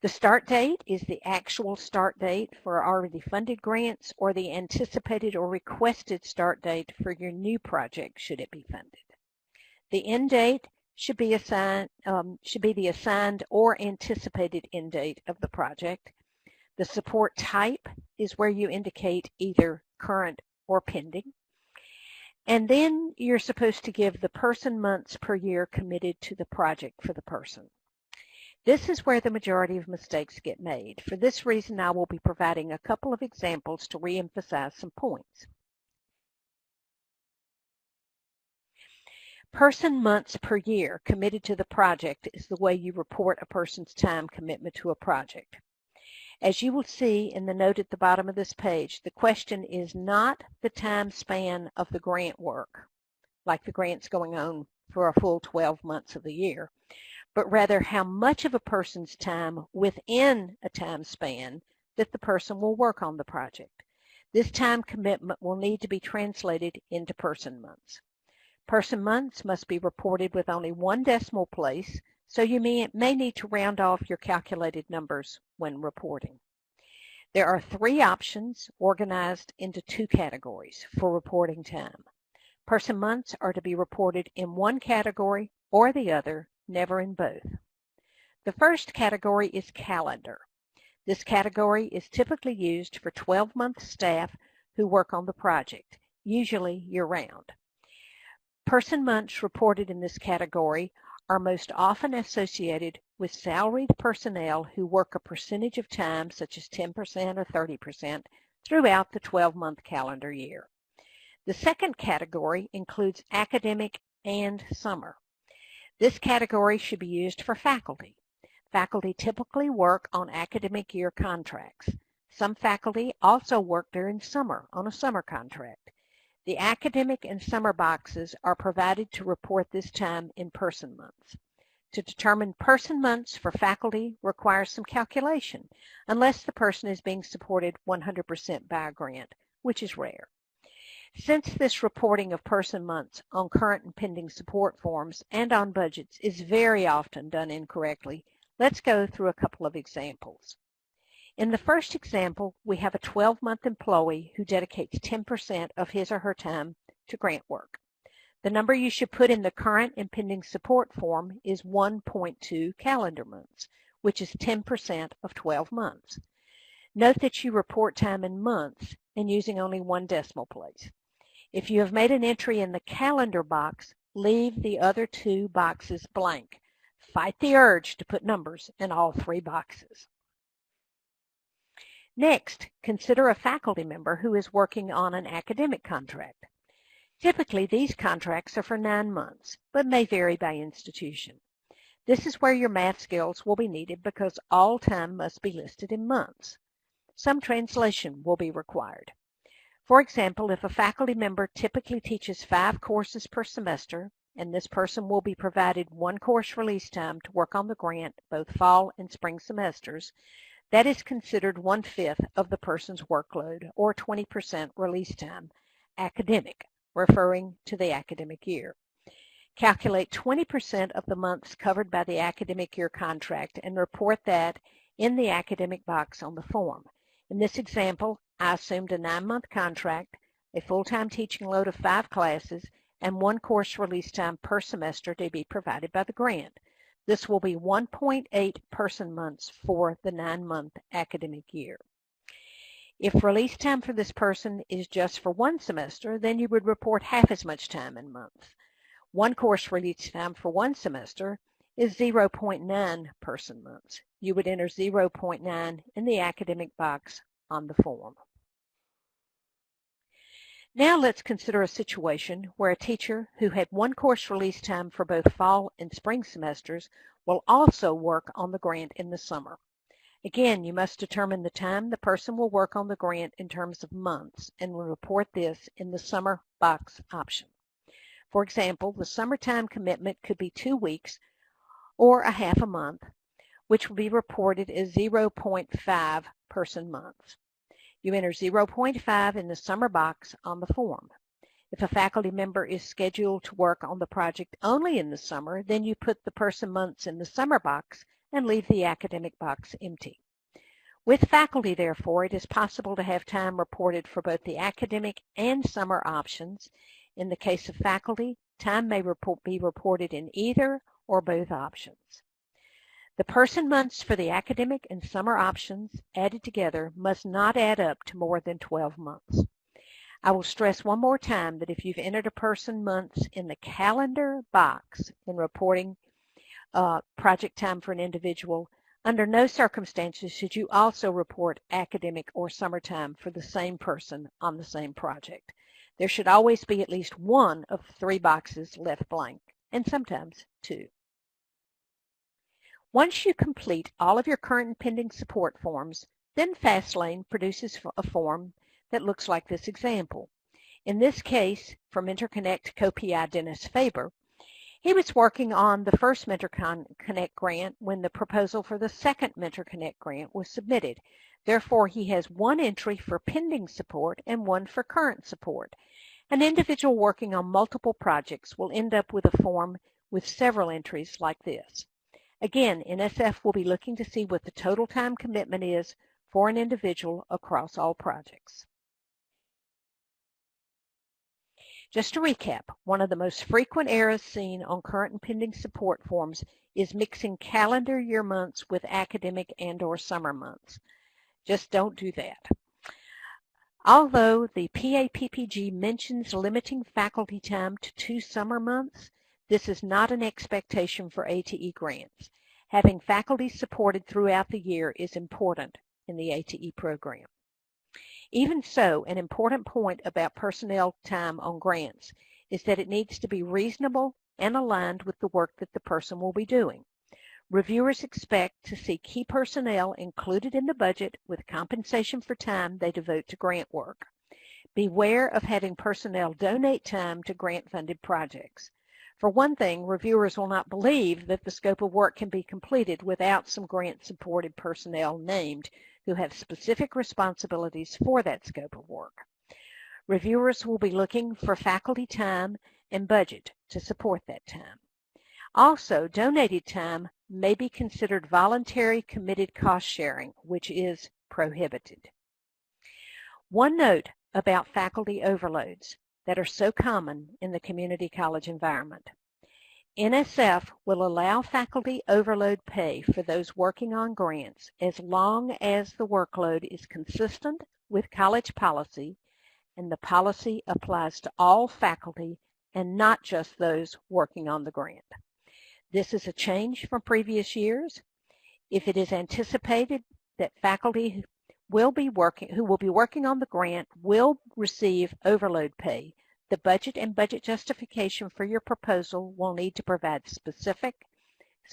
The start date is the actual start date for already funded grants, or the anticipated or requested start date for your new project should it be funded. The end date should be the assigned or anticipated end date of the project. The support type is where you indicate either current or pending. And then you're supposed to give the person months per year committed to the project for the person. This is where the majority of mistakes get made. For this reason, I will be providing a couple of examples to reemphasize some points. Person months per year committed to the project is the way you report a person's time commitment to a project. As you will see in the note at the bottom of this page, the question is not the time span of the grant work, like the grant's going on for a full 12 months of the year, but rather how much of a person's time within a time span that the person will work on the project. This time commitment will need to be translated into person months. Person months must be reported with only one decimal place, so you may need to round off your calculated numbers when reporting. There are 3 options organized into 2 categories for reporting time. Person months are to be reported in one category or the other, never in both. The first category is calendar. This category is typically used for 12-month staff who work on the project, usually year-round. Person months reported in this category are most often associated with salaried personnel who work a percentage of time, such as 10% or 30%, throughout the 12-month calendar year. The second category includes academic and summer. This category should be used for faculty. Faculty typically work on academic year contracts. Some faculty also work during summer on a summer contract. The academic and summer boxes are provided to report this time in person months. To determine person months for faculty requires some calculation, unless the person is being supported 100% by a grant, which is rare. Since this reporting of person months on current and pending support forms and on budgets is very often done incorrectly, let's go through a couple of examples. In the first example, we have a 12-month employee who dedicates 10% of his or her time to grant work. The number you should put in the current and pending support form is 1.2 calendar months, which is 10% of 12 months. Note that you report time in months and using only one decimal place. If you have made an entry in the calendar box, leave the other 2 boxes blank. Fight the urge to put numbers in all 3 boxes. Next, consider a faculty member who is working on an academic contract. Typically, these contracts are for 9 months, but may vary by institution. This is where your math skills will be needed because all time must be listed in months. Some translation will be required. For example, if a faculty member typically teaches 5 courses per semester, and this person will be provided 1 course release time to work on the grant both fall and spring semesters, that is considered 1/5 of the person's workload, or 20% release time, academic, referring to the academic year. Calculate 20% of the months covered by the academic year contract and report that in the academic box on the form. In this example, I assumed a 9-month contract, a full-time teaching load of 5 classes, and 1 course release time per semester to be provided by the grant. This will be 1.8 person months for the 9-month academic year. If release time for this person is just for 1 semester, then you would report half as much time in months. 1 course release time for 1 semester is 0.9 person months. You would enter 0.9 in the academic box on the form. Now let's consider a situation where a teacher who had 1 course release time for both fall and spring semesters will also work on the grant in the summer. Again, you must determine the time the person will work on the grant in terms of months and will report this in the summer box option. For example, the summertime commitment could be 2 weeks or a half a month, which will be reported as 0.5 person months. You enter 0.5 in the summer box on the form. If a faculty member is scheduled to work on the project only in the summer, then you put the person months in the summer box and leave the academic box empty. With faculty, therefore, it is possible to have time reported for both the academic and summer options. In the case of faculty, time may be reported in either or both options. The person months for the academic and summer options added together must not add up to more than 12 months. I will stress one more time that if you've entered a person months in the calendar box in reporting project time for an individual, under no circumstances should you also report academic or summertime for the same person on the same project. There should always be at least one of 3 boxes left blank, and sometimes 2. Once you complete all of your current and pending support forms, then Fastlane produces a form that looks like this example. In this case, from Interconnect co-PI Dennis Faber, he was working on the first MentorConnect grant when the proposal for the second MentorConnect grant was submitted. Therefore, he has 1 entry for pending support and 1 for current support. An individual working on multiple projects will end up with a form with several entries like this. Again, NSF will be looking to see what the total time commitment is for an individual across all projects. Just to recap, one of the most frequent errors seen on current and pending support forms is mixing calendar year months with academic and/or summer months. Just don't do that. Although the PAPPG mentions limiting faculty time to 2 summer months, this is not an expectation for ATE grants. Having faculty supported throughout the year is important in the ATE program. Even so, an important point about personnel time on grants is that it needs to be reasonable and aligned with the work that the person will be doing. Reviewers expect to see key personnel included in the budget with compensation for time they devote to grant work. Beware of having personnel donate time to grant-funded projects. For one thing, reviewers will not believe that the scope of work can be completed without some grant-supported personnel named who have specific responsibilities for that scope of work. Reviewers will be looking for faculty time and budget to support that time. Also, donated time may be considered voluntary committed cost sharing, which is prohibited. One note about faculty overloads that are so common in the community college environment. NSF will allow faculty overload pay for those working on grants as long as the workload is consistent with college policy and the policy applies to all faculty and not just those working on the grant. This is a change from previous years. If it is anticipated that faculty who will be working on the grant will receive overload pay, the budget and budget justification for your proposal will need to provide specifics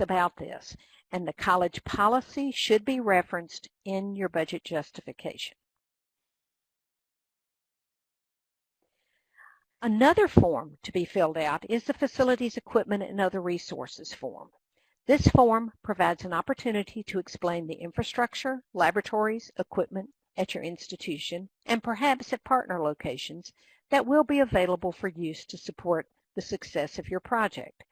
about this, and the college policy should be referenced in your budget justification. Another form to be filled out is the Facilities, Equipment, and Other Resources form. This form provides an opportunity to explain the infrastructure, laboratories, equipment at your institution, and perhaps at partner locations that will be available for use to support the success of your project.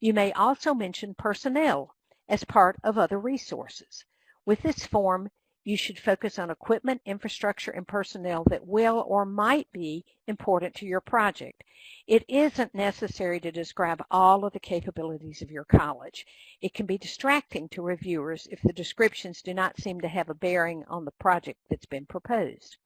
You may also mention personnel as part of other resources. With this form, You should focus on equipment, infrastructure, and personnel that will or might be important to your project. It isn't necessary to describe all of the capabilities of your college. It can be distracting to reviewers if the descriptions do not seem to have a bearing on the project that's been proposed.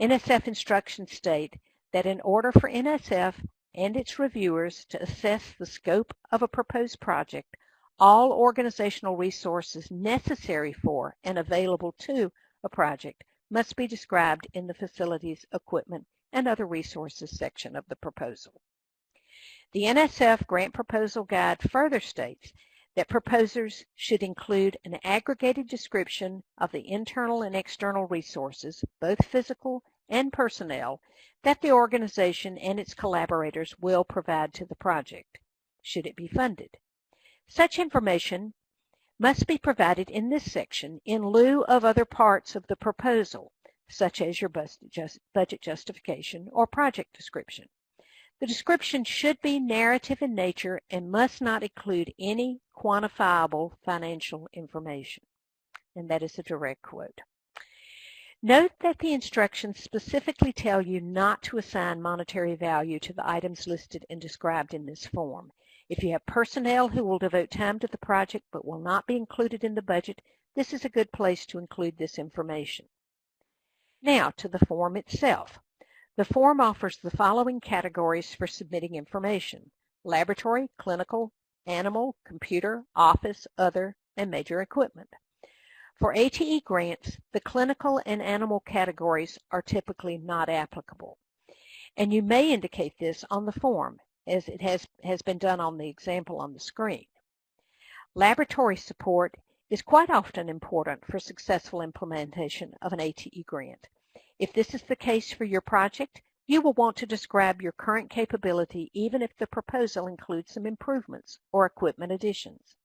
NSF instructions state that in order for NSF and its reviewers to assess the scope of a proposed project, all organizational resources necessary for and available to a project must be described in the Facilities, Equipment, and Other Resources section of the proposal. The NSF Grant Proposal Guide further states that proposers should include an aggregated description of the internal and external resources, both physical and personnel, that the organization and its collaborators will provide to the project, should it be funded. Such information must be provided in this section in lieu of other parts of the proposal, such as your budget justification or project description. The description should be narrative in nature and must not include any quantifiable financial information. And that is a direct quote. Note that the instructions specifically tell you not to assign monetary value to the items listed and described in this form. If you have personnel who will devote time to the project but will not be included in the budget, this is a good place to include this information. Now to the form itself. The form offers the following categories for submitting information: laboratory, clinical, animal, computer, office, other, and major equipment. For ATE grants, the clinical and animal categories are typically not applicable, and you may indicate this on the form, as it has been done on the example on the screen. Laboratory support is quite often important for successful implementation of an ATE grant. If this is the case for your project, you will want to describe your current capability even if the proposal includes some improvements or equipment additions.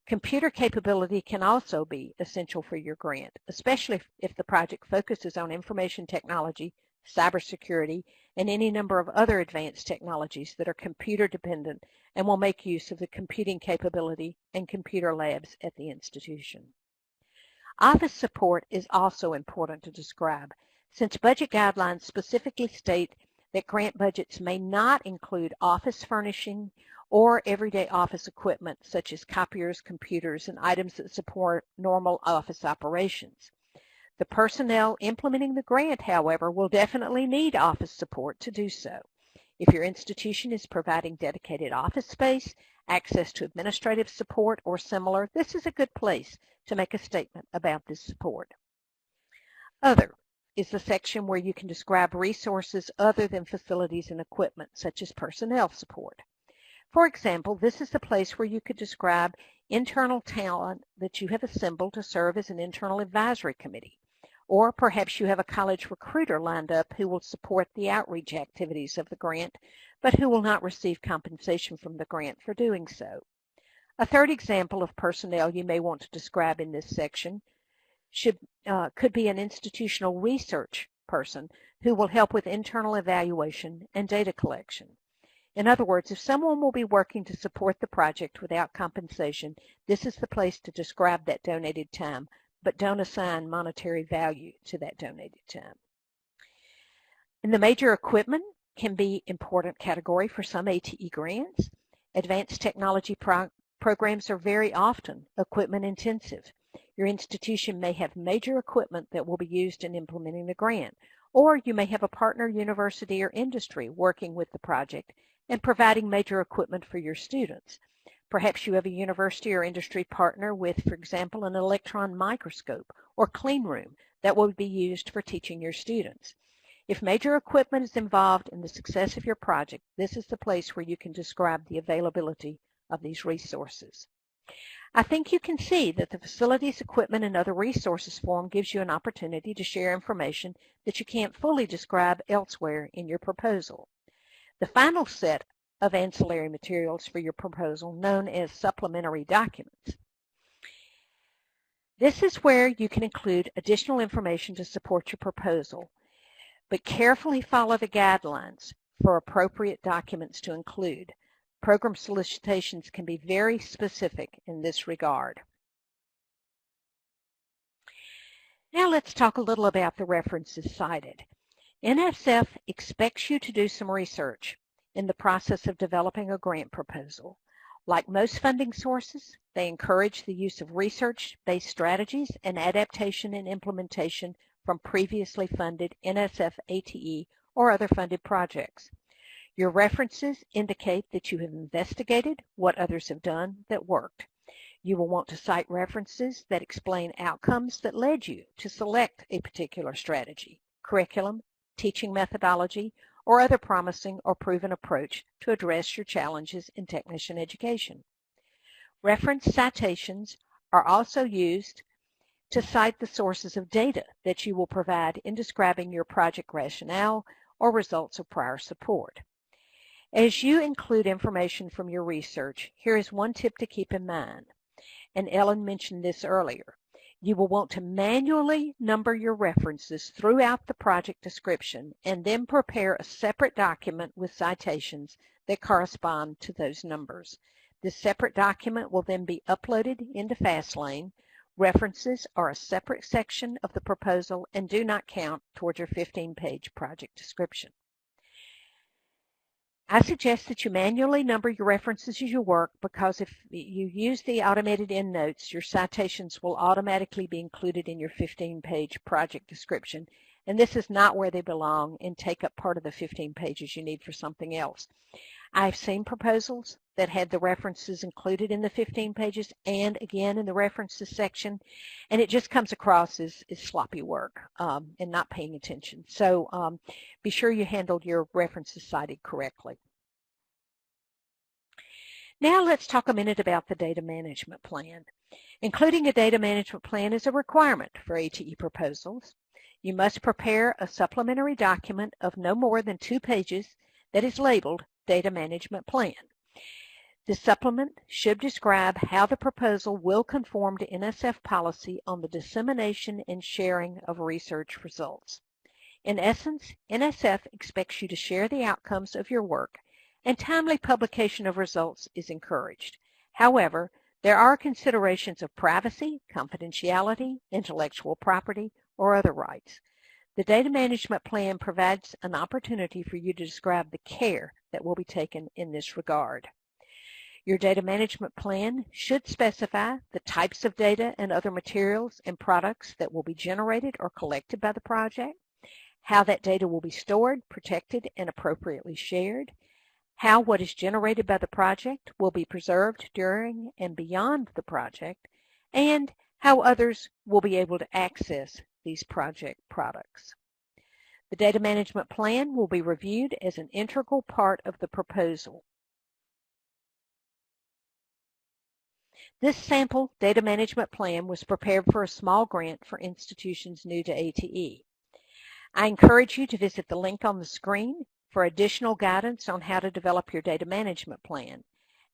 Computer capability can also be essential for your grant, especially if the project focuses on information technology, cybersecurity, and any number of other advanced technologies that are computer dependent and will make use of the computing capability and computer labs at the institution. Office support is also important to describe, since budget guidelines specifically state that grant budgets may not include office furnishing or everyday office equipment such as copiers, computers, and items that support normal office operations. The personnel implementing the grant, however, will definitely need office support to do so. If your institution is providing dedicated office space, access to administrative support, or similar, this is a good place to make a statement about this support. Other is the section where you can describe resources other than facilities and equipment, such as personnel support. For example, this is the place where you could describe internal talent that you have assembled to serve as an internal advisory committee. Or perhaps you have a college recruiter lined up who will support the outreach activities of the grant, but who will not receive compensation from the grant for doing so. A third example of personnel you may want to describe in this section could be an institutional research person who will help with internal evaluation and data collection. In other words, if someone will be working to support the project without compensation, this is the place to describe that donated time, but don't assign monetary value to that donated time. And the major equipment can be an important category for some ATE grants. Advanced technology programs are very often equipment intensive. Your institution may have major equipment that will be used in implementing the grant, or you may have a partner university or industry working with the project and providing major equipment for your students. Perhaps you have a university or industry partner with, for example, an electron microscope or clean room that will be used for teaching your students. If major equipment is involved in the success of your project, this is the place where you can describe the availability of these resources. I think you can see that the Facilities, Equipment, and Other Resources form gives you an opportunity to share information that you can't fully describe elsewhere in your proposal. The final set of ancillary materials for your proposal, known as supplementary documents. This is where you can include additional information to support your proposal, but carefully follow the guidelines for appropriate documents to include. Program solicitations can be very specific in this regard. Now let's talk a little about the references cited. NSF expects you to do some research in the process of developing a grant proposal. Like most funding sources, they encourage the use of research-based strategies and adaptation and implementation from previously funded NSF ATE or other funded projects. Your references indicate that you have investigated what others have done that worked. You will want to cite references that explain outcomes that led you to select a particular strategy, curriculum, teaching methodology, or other promising or proven approach to address your challenges in technician education. Reference citations are also used to cite the sources of data that you will provide in describing your project rationale or results of prior support. As you include information from your research, here is one tip to keep in mind, and Ellen mentioned this earlier. You will want to manually number your references throughout the project description and then prepare a separate document with citations that correspond to those numbers. This separate document will then be uploaded into Fastlane. References are a separate section of the proposal and do not count towards your 15-page project description. I suggest that you manually number your references as you work, because if you use the automated endnotes, your citations will automatically be included in your 15-page project description, and this is not where they belong and take up part of the 15 pages you need for something else. I've seen proposals that had the references included in the 15 pages and again in the references section, and it just comes across as sloppy work and not paying attention. So be sure you handled your references cited correctly. Now let's talk a minute about the data management plan. Including a data management plan is a requirement for ATE proposals. You must prepare a supplementary document of no more than 2 pages that is labeled Data Management Plan. This supplement should describe how the proposal will conform to NSF policy on the dissemination and sharing of research results. In essence, NSF expects you to share the outcomes of your work, and timely publication of results is encouraged. However, there are considerations of privacy, confidentiality, intellectual property, or other rights. The data management plan provides an opportunity for you to describe the care that will be taken in this regard. Your data management plan should specify the types of data and other materials and products that will be generated or collected by the project, how that data will be stored, protected, and appropriately shared, how what is generated by the project will be preserved during and beyond the project, and how others will be able to access these project products. The data management plan will be reviewed as an integral part of the proposal. This sample data management plan was prepared for a small grant for institutions new to ATE. I encourage you to visit the link on the screen for additional guidance on how to develop your data management plan.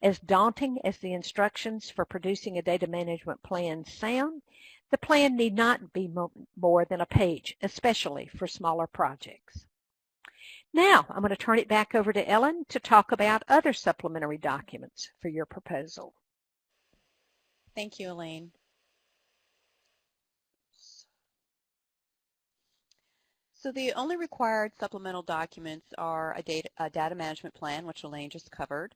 As daunting as the instructions for producing a data management plan sound, the plan need not be more than a page, especially for smaller projects. Now, I'm going to turn it back over to Ellen to talk about other supplementary documents for your proposal. Thank you, Elaine. So the only required supplemental documents are a data management plan, which Elaine just covered,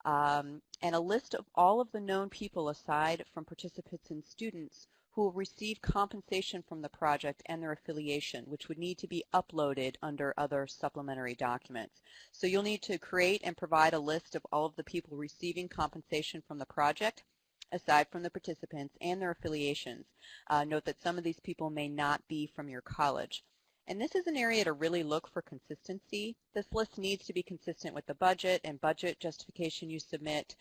and a list of all of the known people aside from participants and students who will receive compensation from the project and their affiliation, which would need to be uploaded under other supplementary documents. So you'll need to create and provide a list of all of the people receiving compensation from the project, aside from the participants and their affiliations. Note that some of these people may not be from your college. And this is an area to really look for consistency. This list needs to be consistent with the budget and budget justification you submit,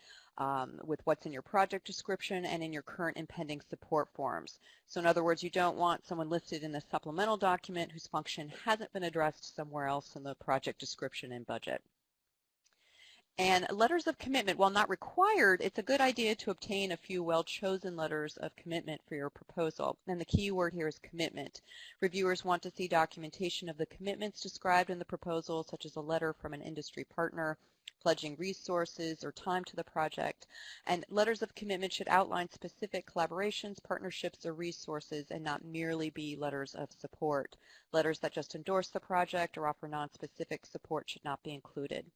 with what's in your project description and in your current and pending support forms. So in other words, you don't want someone listed in the supplemental document whose function hasn't been addressed somewhere else in the project description and budget. And letters of commitment, while not required, it's a good idea to obtain a few well-chosen letters of commitment for your proposal. And the key word here is commitment. Reviewers want to see documentation of the commitments described in the proposal, such as a letter from an industry partner pledging resources or time to the project. And letters of commitment should outline specific collaborations, partnerships, or resources and not merely be letters of support. Letters that just endorse the project or offer non-specific support should not be included.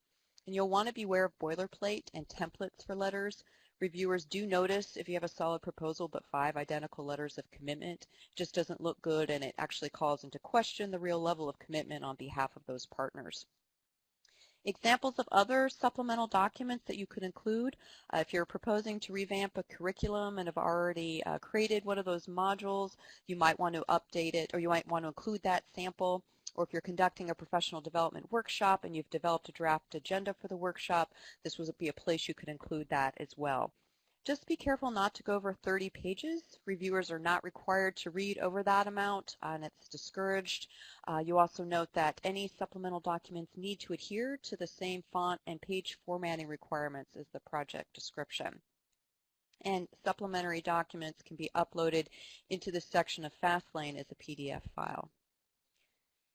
And you'll want to be aware of boilerplate and templates for letters. Reviewers do notice if you have a solid proposal but 5 identical letters of commitment, it just doesn't look good, and it actually calls into question the real level of commitment on behalf of those partners. Examples of other supplemental documents that you could include, if you're proposing to revamp a curriculum and have already created one of those modules, you might want to update it, or you might want to include that sample. Or if you're conducting a professional development workshop and you've developed a draft agenda for the workshop, this would be a place you could include that as well. Just be careful not to go over 30 pages. Reviewers are not required to read over that amount, and it's discouraged. You also note that any supplemental documents need to adhere to the same font and page formatting requirements as the project description. And supplementary documents can be uploaded into this section of Fastlane as a PDF file.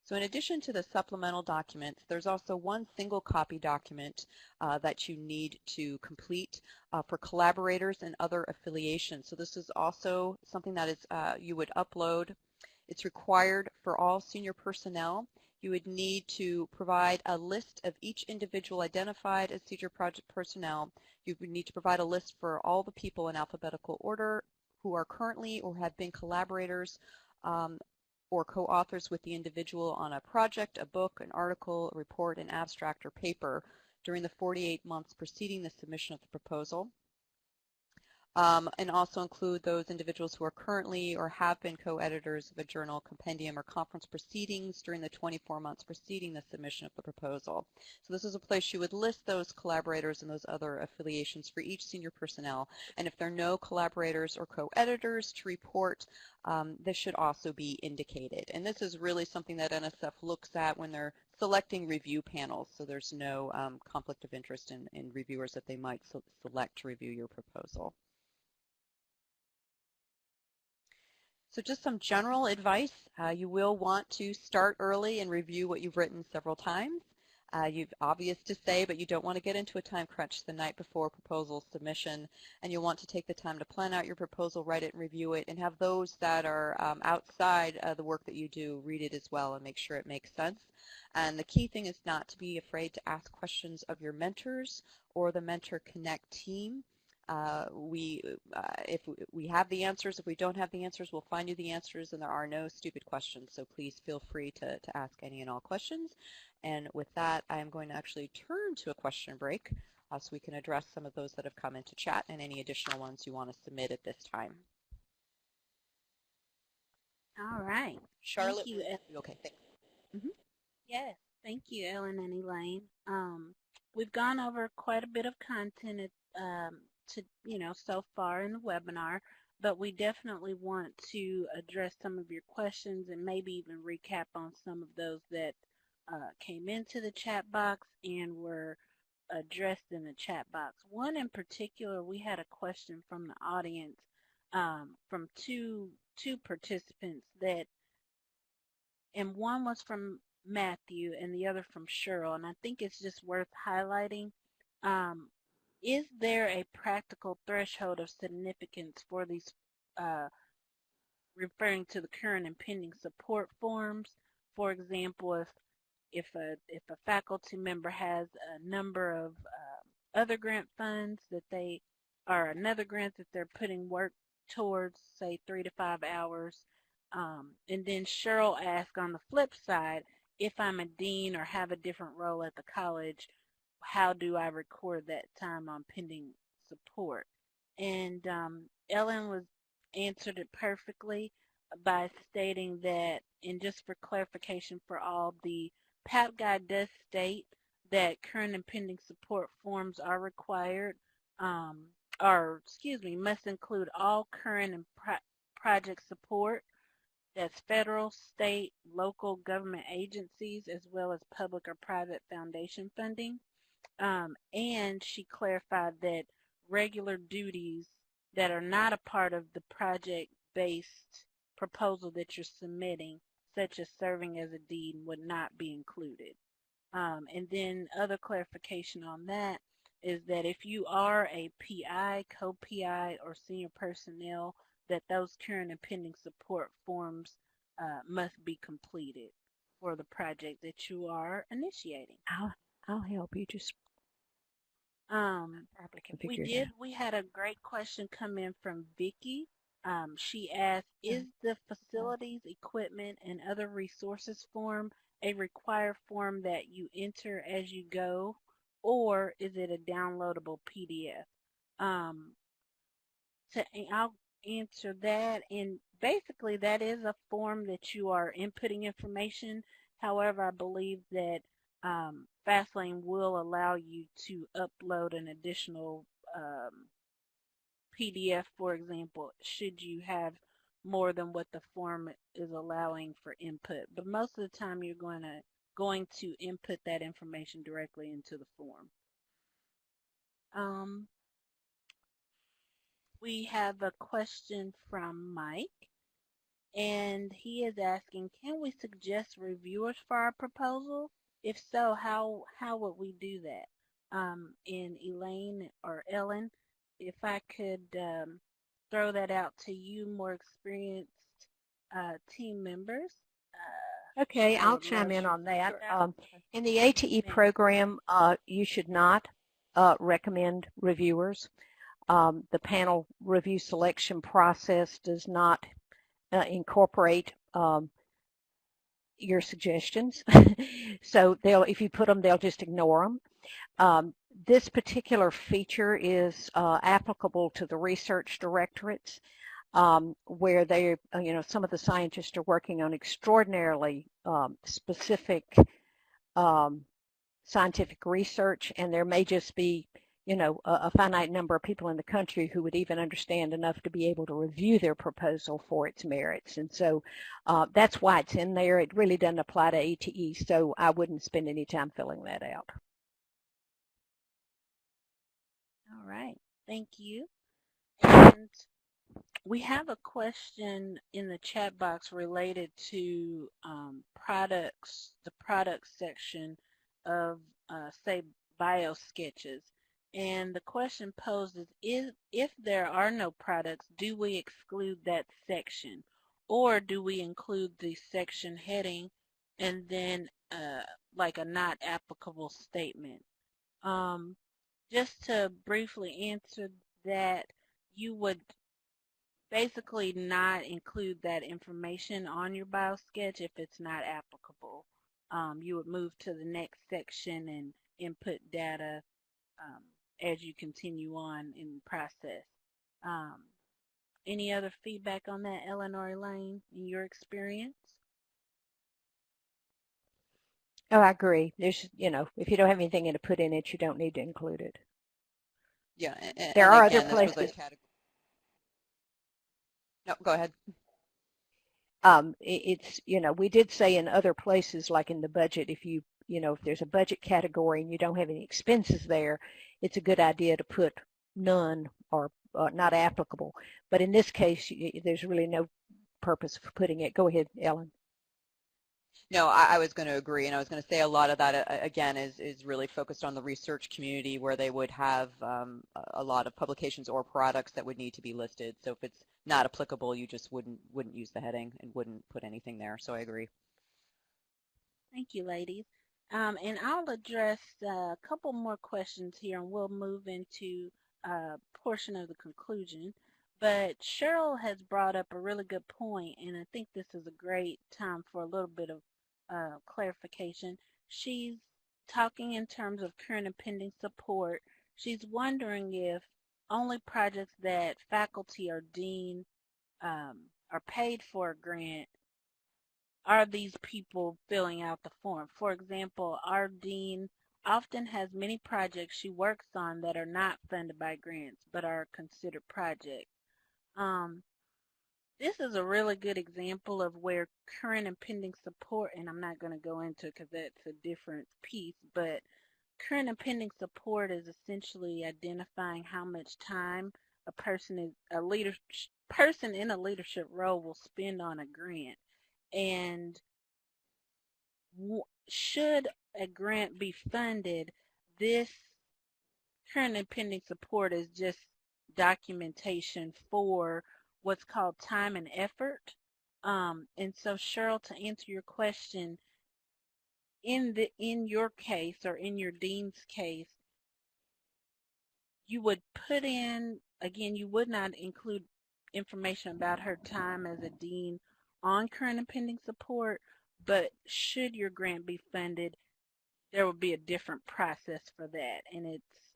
So in addition to the supplemental documents, there's also one single copy document that you need to complete for collaborators and other affiliations. So this is also something that is you would upload. It's required for all senior personnel. You would need to provide a list of each individual identified as senior project personnel. You would need to provide a list for all the people in alphabetical order who are currently or have been collaborators or co-authors with the individual on a project, a book, an article, a report, an abstract, or paper during the 48 months preceding the submission of the proposal. And also include those individuals who are currently or have been co-editors of a journal, compendium, or conference proceedings during the 24 months preceding the submission of the proposal. So this is a place you would list those collaborators and those other affiliations for each senior personnel. And if there are no collaborators or co-editors to report, this should also be indicated. And this is really something that NSF looks at when they're selecting review panels, so there's no conflict of interest in reviewers that they might select to review your proposal. So just some general advice. You will want to start early and review what you've written several times. You've obvious to say, but you don't want to get into a time crunch the night before proposal submission, and you'll want to take the time to plan out your proposal, write it, and review it, and have those that are outside the work that you do read it as well and make sure it makes sense. And the key thing is not to be afraid to ask questions of your mentors or the Mentor Connect team. If we have the answers, if we don't have the answers, we'll find you the answers, and there are no stupid questions, so please feel free to ask any and all questions. And with that, I'm going to actually turn to a question break so we can address some of those that have come into chat and any additional ones you want to submit at this time. All right. Charlotte, thank you. Okay, thanks. Yes, thank you, Ellen and Elaine. We've gone over quite a bit of content so far in the webinar, but we definitely want to address some of your questions and maybe even recap on some of those that came into the chat box and were addressed in the chat box. One in particular, we had a question from the audience from two participants and one was from Matthew and the other from Cheryl, and I think it's just worth highlighting. Is there a practical threshold of significance for these, referring to the current and pending support forms? For example, if a faculty member has a number of other grant funds or another grant that they're putting work towards, say 3 to 5 hours, and then Cheryl asked on the flip side, if I'm a dean or have a different role at the college, how do I record that time on pending support? And Ellen answered it perfectly by stating that, and just for clarification for all, the PAP guide does state that current and pending support forms are required, must include all current and project support. That's federal, state, local government agencies, as well as public or private foundation funding. And she clarified that regular duties that are not a part of the project-based proposal that you're submitting, such as serving as a dean, would not be included. And then other clarification on that is that if you are a PI, co-PI, or senior personnel, that those current and pending support forms must be completed for the project that you are initiating. I'll help you. Just probably can figure it out. We had a great question come in from Vicky. She asked, is the facilities, equipment, and other resources form a required form that you enter as you go, or is it a downloadable PDF? I'll answer that, and basically that is a form that you are inputting information. However, I believe that Fastlane will allow you to upload an additional PDF, for example, should you have more than what the form is allowing for input. But most of the time you're going to input that information directly into the form. We have a question from Mike, and he is asking, can we suggest reviewers for our proposal? If so, how would we do that? And Elaine or Ellen, if I could throw that out to you, more experienced team members. Okay, I'll chime in on that. In the ATE program, you should not recommend reviewers. The panel review selection process does not incorporate your suggestions. So if you put them, they'll just ignore them. This particular feature is applicable to the research directorates, where they, some of the scientists are working on extraordinarily specific scientific research, and there may just be, a finite number of people in the country who would even understand enough to be able to review their proposal for its merits. And so that's why it's in there. It really doesn't apply to ATE, so I wouldn't spend any time filling that out. All right, thank you. And we have a question in the chat box related to products, the product section of, say, Biosketches. And the question posed is, if there are no products, do we exclude that section? Or do we include the section heading and then like a not applicable statement? Just to briefly answer that, you would basically not include that information on your Biosketch if it's not applicable. You would move to the next section and input data as you continue on in the process. Any other feedback on that, Ellen or Elaine, in your experience? Oh, I agree. There's, if you don't have anything to put in it, you don't need to include it. Yeah, there are again, other places. No, go ahead. It's, we did say in other places, like in the budget, if if there's a budget category and you don't have any expenses there, it's a good idea to put none or not applicable. But in this case, there's really no purpose for putting it. Go ahead, Ellen. No, I was going to agree, and I was going to say a lot of that, again, is really focused on the research community, where they would have a lot of publications or products that would need to be listed. So if it's not applicable, you just wouldn't use the heading and wouldn't put anything there. So I agree. Thank you, ladies. And I'll address a couple more questions here, and we'll move into a portion of the conclusion. But Cheryl has brought up a really good point, and I think this is a great time for a little bit of clarification. She's talking in terms of current and pending support. She's wondering if only projects that faculty or dean are paid for a grant, are these people filling out the form? For example, our dean often has many projects she works on that are not funded by grants but are considered projects. This is a really good example of where current and pending support, and I'm not going to go into it because that's a different piece, but Current and pending support is essentially identifying how much time a person in a leadership role will spend on a grant, and should a grant be funded, this current and pending support is just documentation for what's called time and effort. And so, Cheryl, to answer your question, in your case or in your dean's case, you would put in, again, you would not include information about her time as a dean on current and pending support, but should your grant be funded, there will be a different process for that, and it's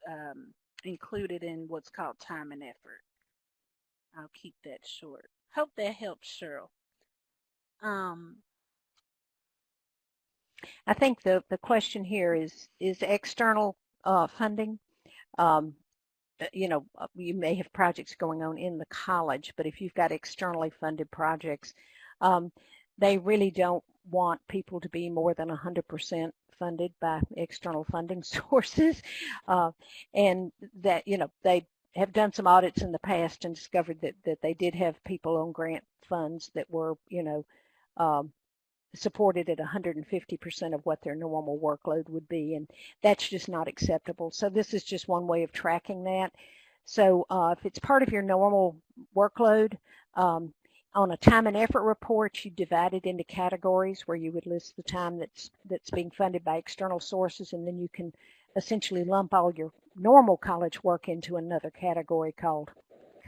included in what's called time and effort. I'll keep that short. Hope that helps, Cheryl. I think the question here is external funding. You may have projects going on in the college, but if you've got externally funded projects, they really don't want people to be more than 100% funded by external funding sources. And that, they have done some audits in the past and discovered that they did have people on grant funds that were, supported at 150% of what their normal workload would be, and that's just not acceptable. So this is just one way of tracking that. So if it's part of your normal workload, on a time and effort report, you divide it into categories where you would list the time that's being funded by external sources, and then you can essentially lump all your normal college work into another category called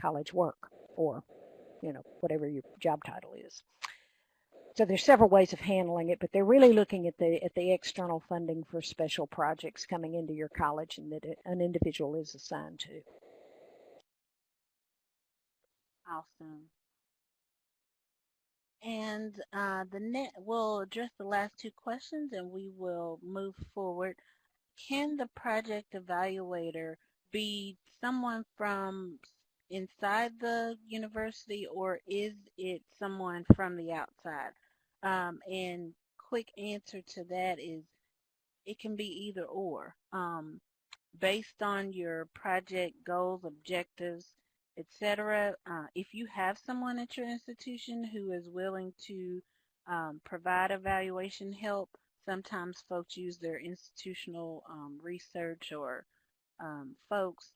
college work, or whatever your job title is. So there's several ways of handling it, but they're really looking at the external funding for special projects coming into your college and that an individual is assigned to. Awesome. And we'll address the last two questions and we will move forward. Can the project evaluator be someone from inside the university, or is it someone from the outside? And quick answer to that is it can be either or. Based on your project goals, objectives, etc. If you have someone at your institution who is willing to provide evaluation help, sometimes folks use their institutional research or folks.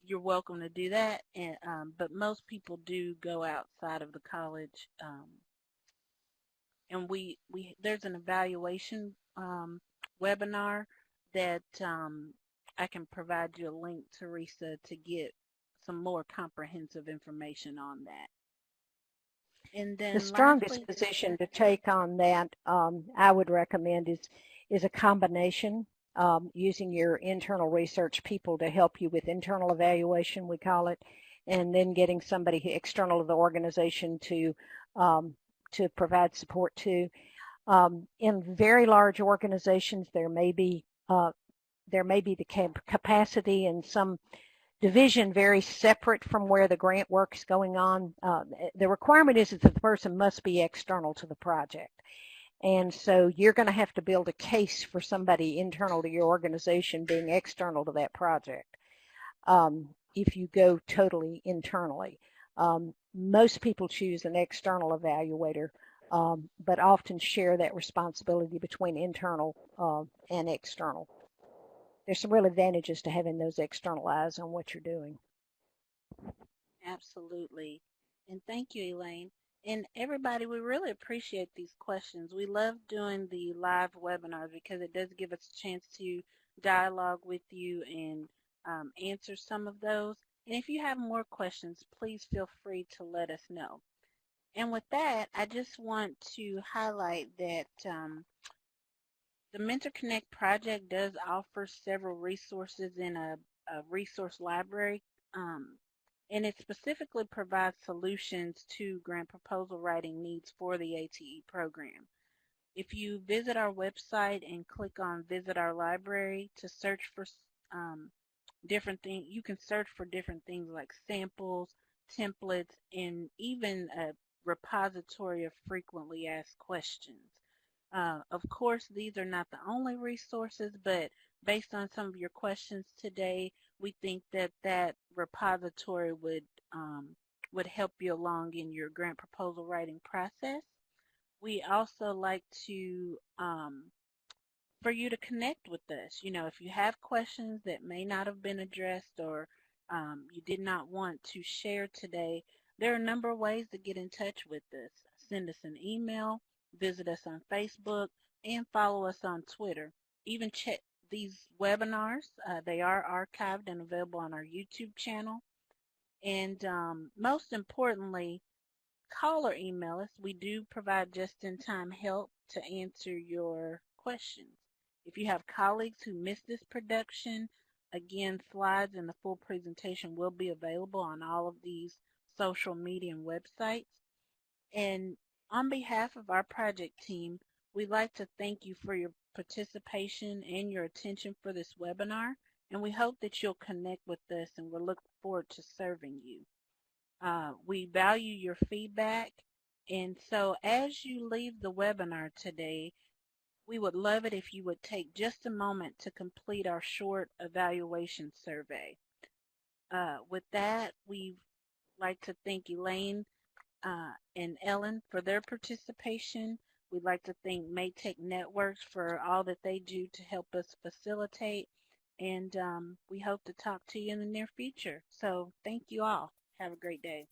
You're welcome to do that, and but most people do go outside of the college, and there's an evaluation webinar that I can provide you a link, Teresa, to get some more comprehensive information on that. And then the strongest position to take on that, I would recommend, is a combination, using your internal research people to help you with internal evaluation, we call it, and then getting somebody external to the organization to provide support to. In very large organizations, there may be the capacity in some division very separate from where the grant work is going on. The requirement is that the person must be external to the project. And so you're going to have to build a case for somebody internal to your organization being external to that project if you go totally internally. Most people choose an external evaluator, but often share that responsibility between internal and external. There's some real advantages to having those external eyes on what you're doing. Absolutely. And thank you, Elaine. And everybody, we really appreciate these questions. We love doing the live webinars because it does give us a chance to dialogue with you and answer some of those. And if you have more questions, please feel free to let us know. And with that, I just want to highlight that the Mentor Connect project does offer several resources in a resource library, and it specifically provides solutions to grant proposal writing needs for the ATE program. If you visit our website and click on Visit Our Library to search for different things, you can search for different things like samples, templates, and even a repository of frequently asked questions. Of course, these are not the only resources, but based on some of your questions today, we think that that repository would help you along in your grant proposal writing process. We also like to for you to connect with us. You know, if you have questions that may not have been addressed or you did not want to share today, there are a number of ways to get in touch with us. Send us an email, visit us on Facebook, and follow us on Twitter. Even check these webinars. They are archived and available on our YouTube channel. And most importantly, call or email us. We do provide just-in-time help to answer your questions. If you have colleagues who missed this production, again, slides and the full presentation will be available on all of these social media and websites. And on behalf of our project team, we'd like to thank you for your participation and your attention for this webinar, and we hope that you'll connect with us, and we'll look forward to serving you. We value your feedback, and so as you leave the webinar today, we would love it if you would take just a moment to complete our short evaluation survey. With that, we'd like to thank Elaine and Ellen for their participation. We'd like to thank Maytech Networks for all that they do to help us facilitate, and we hope to talk to you in the near future. So thank you all. Have a great day.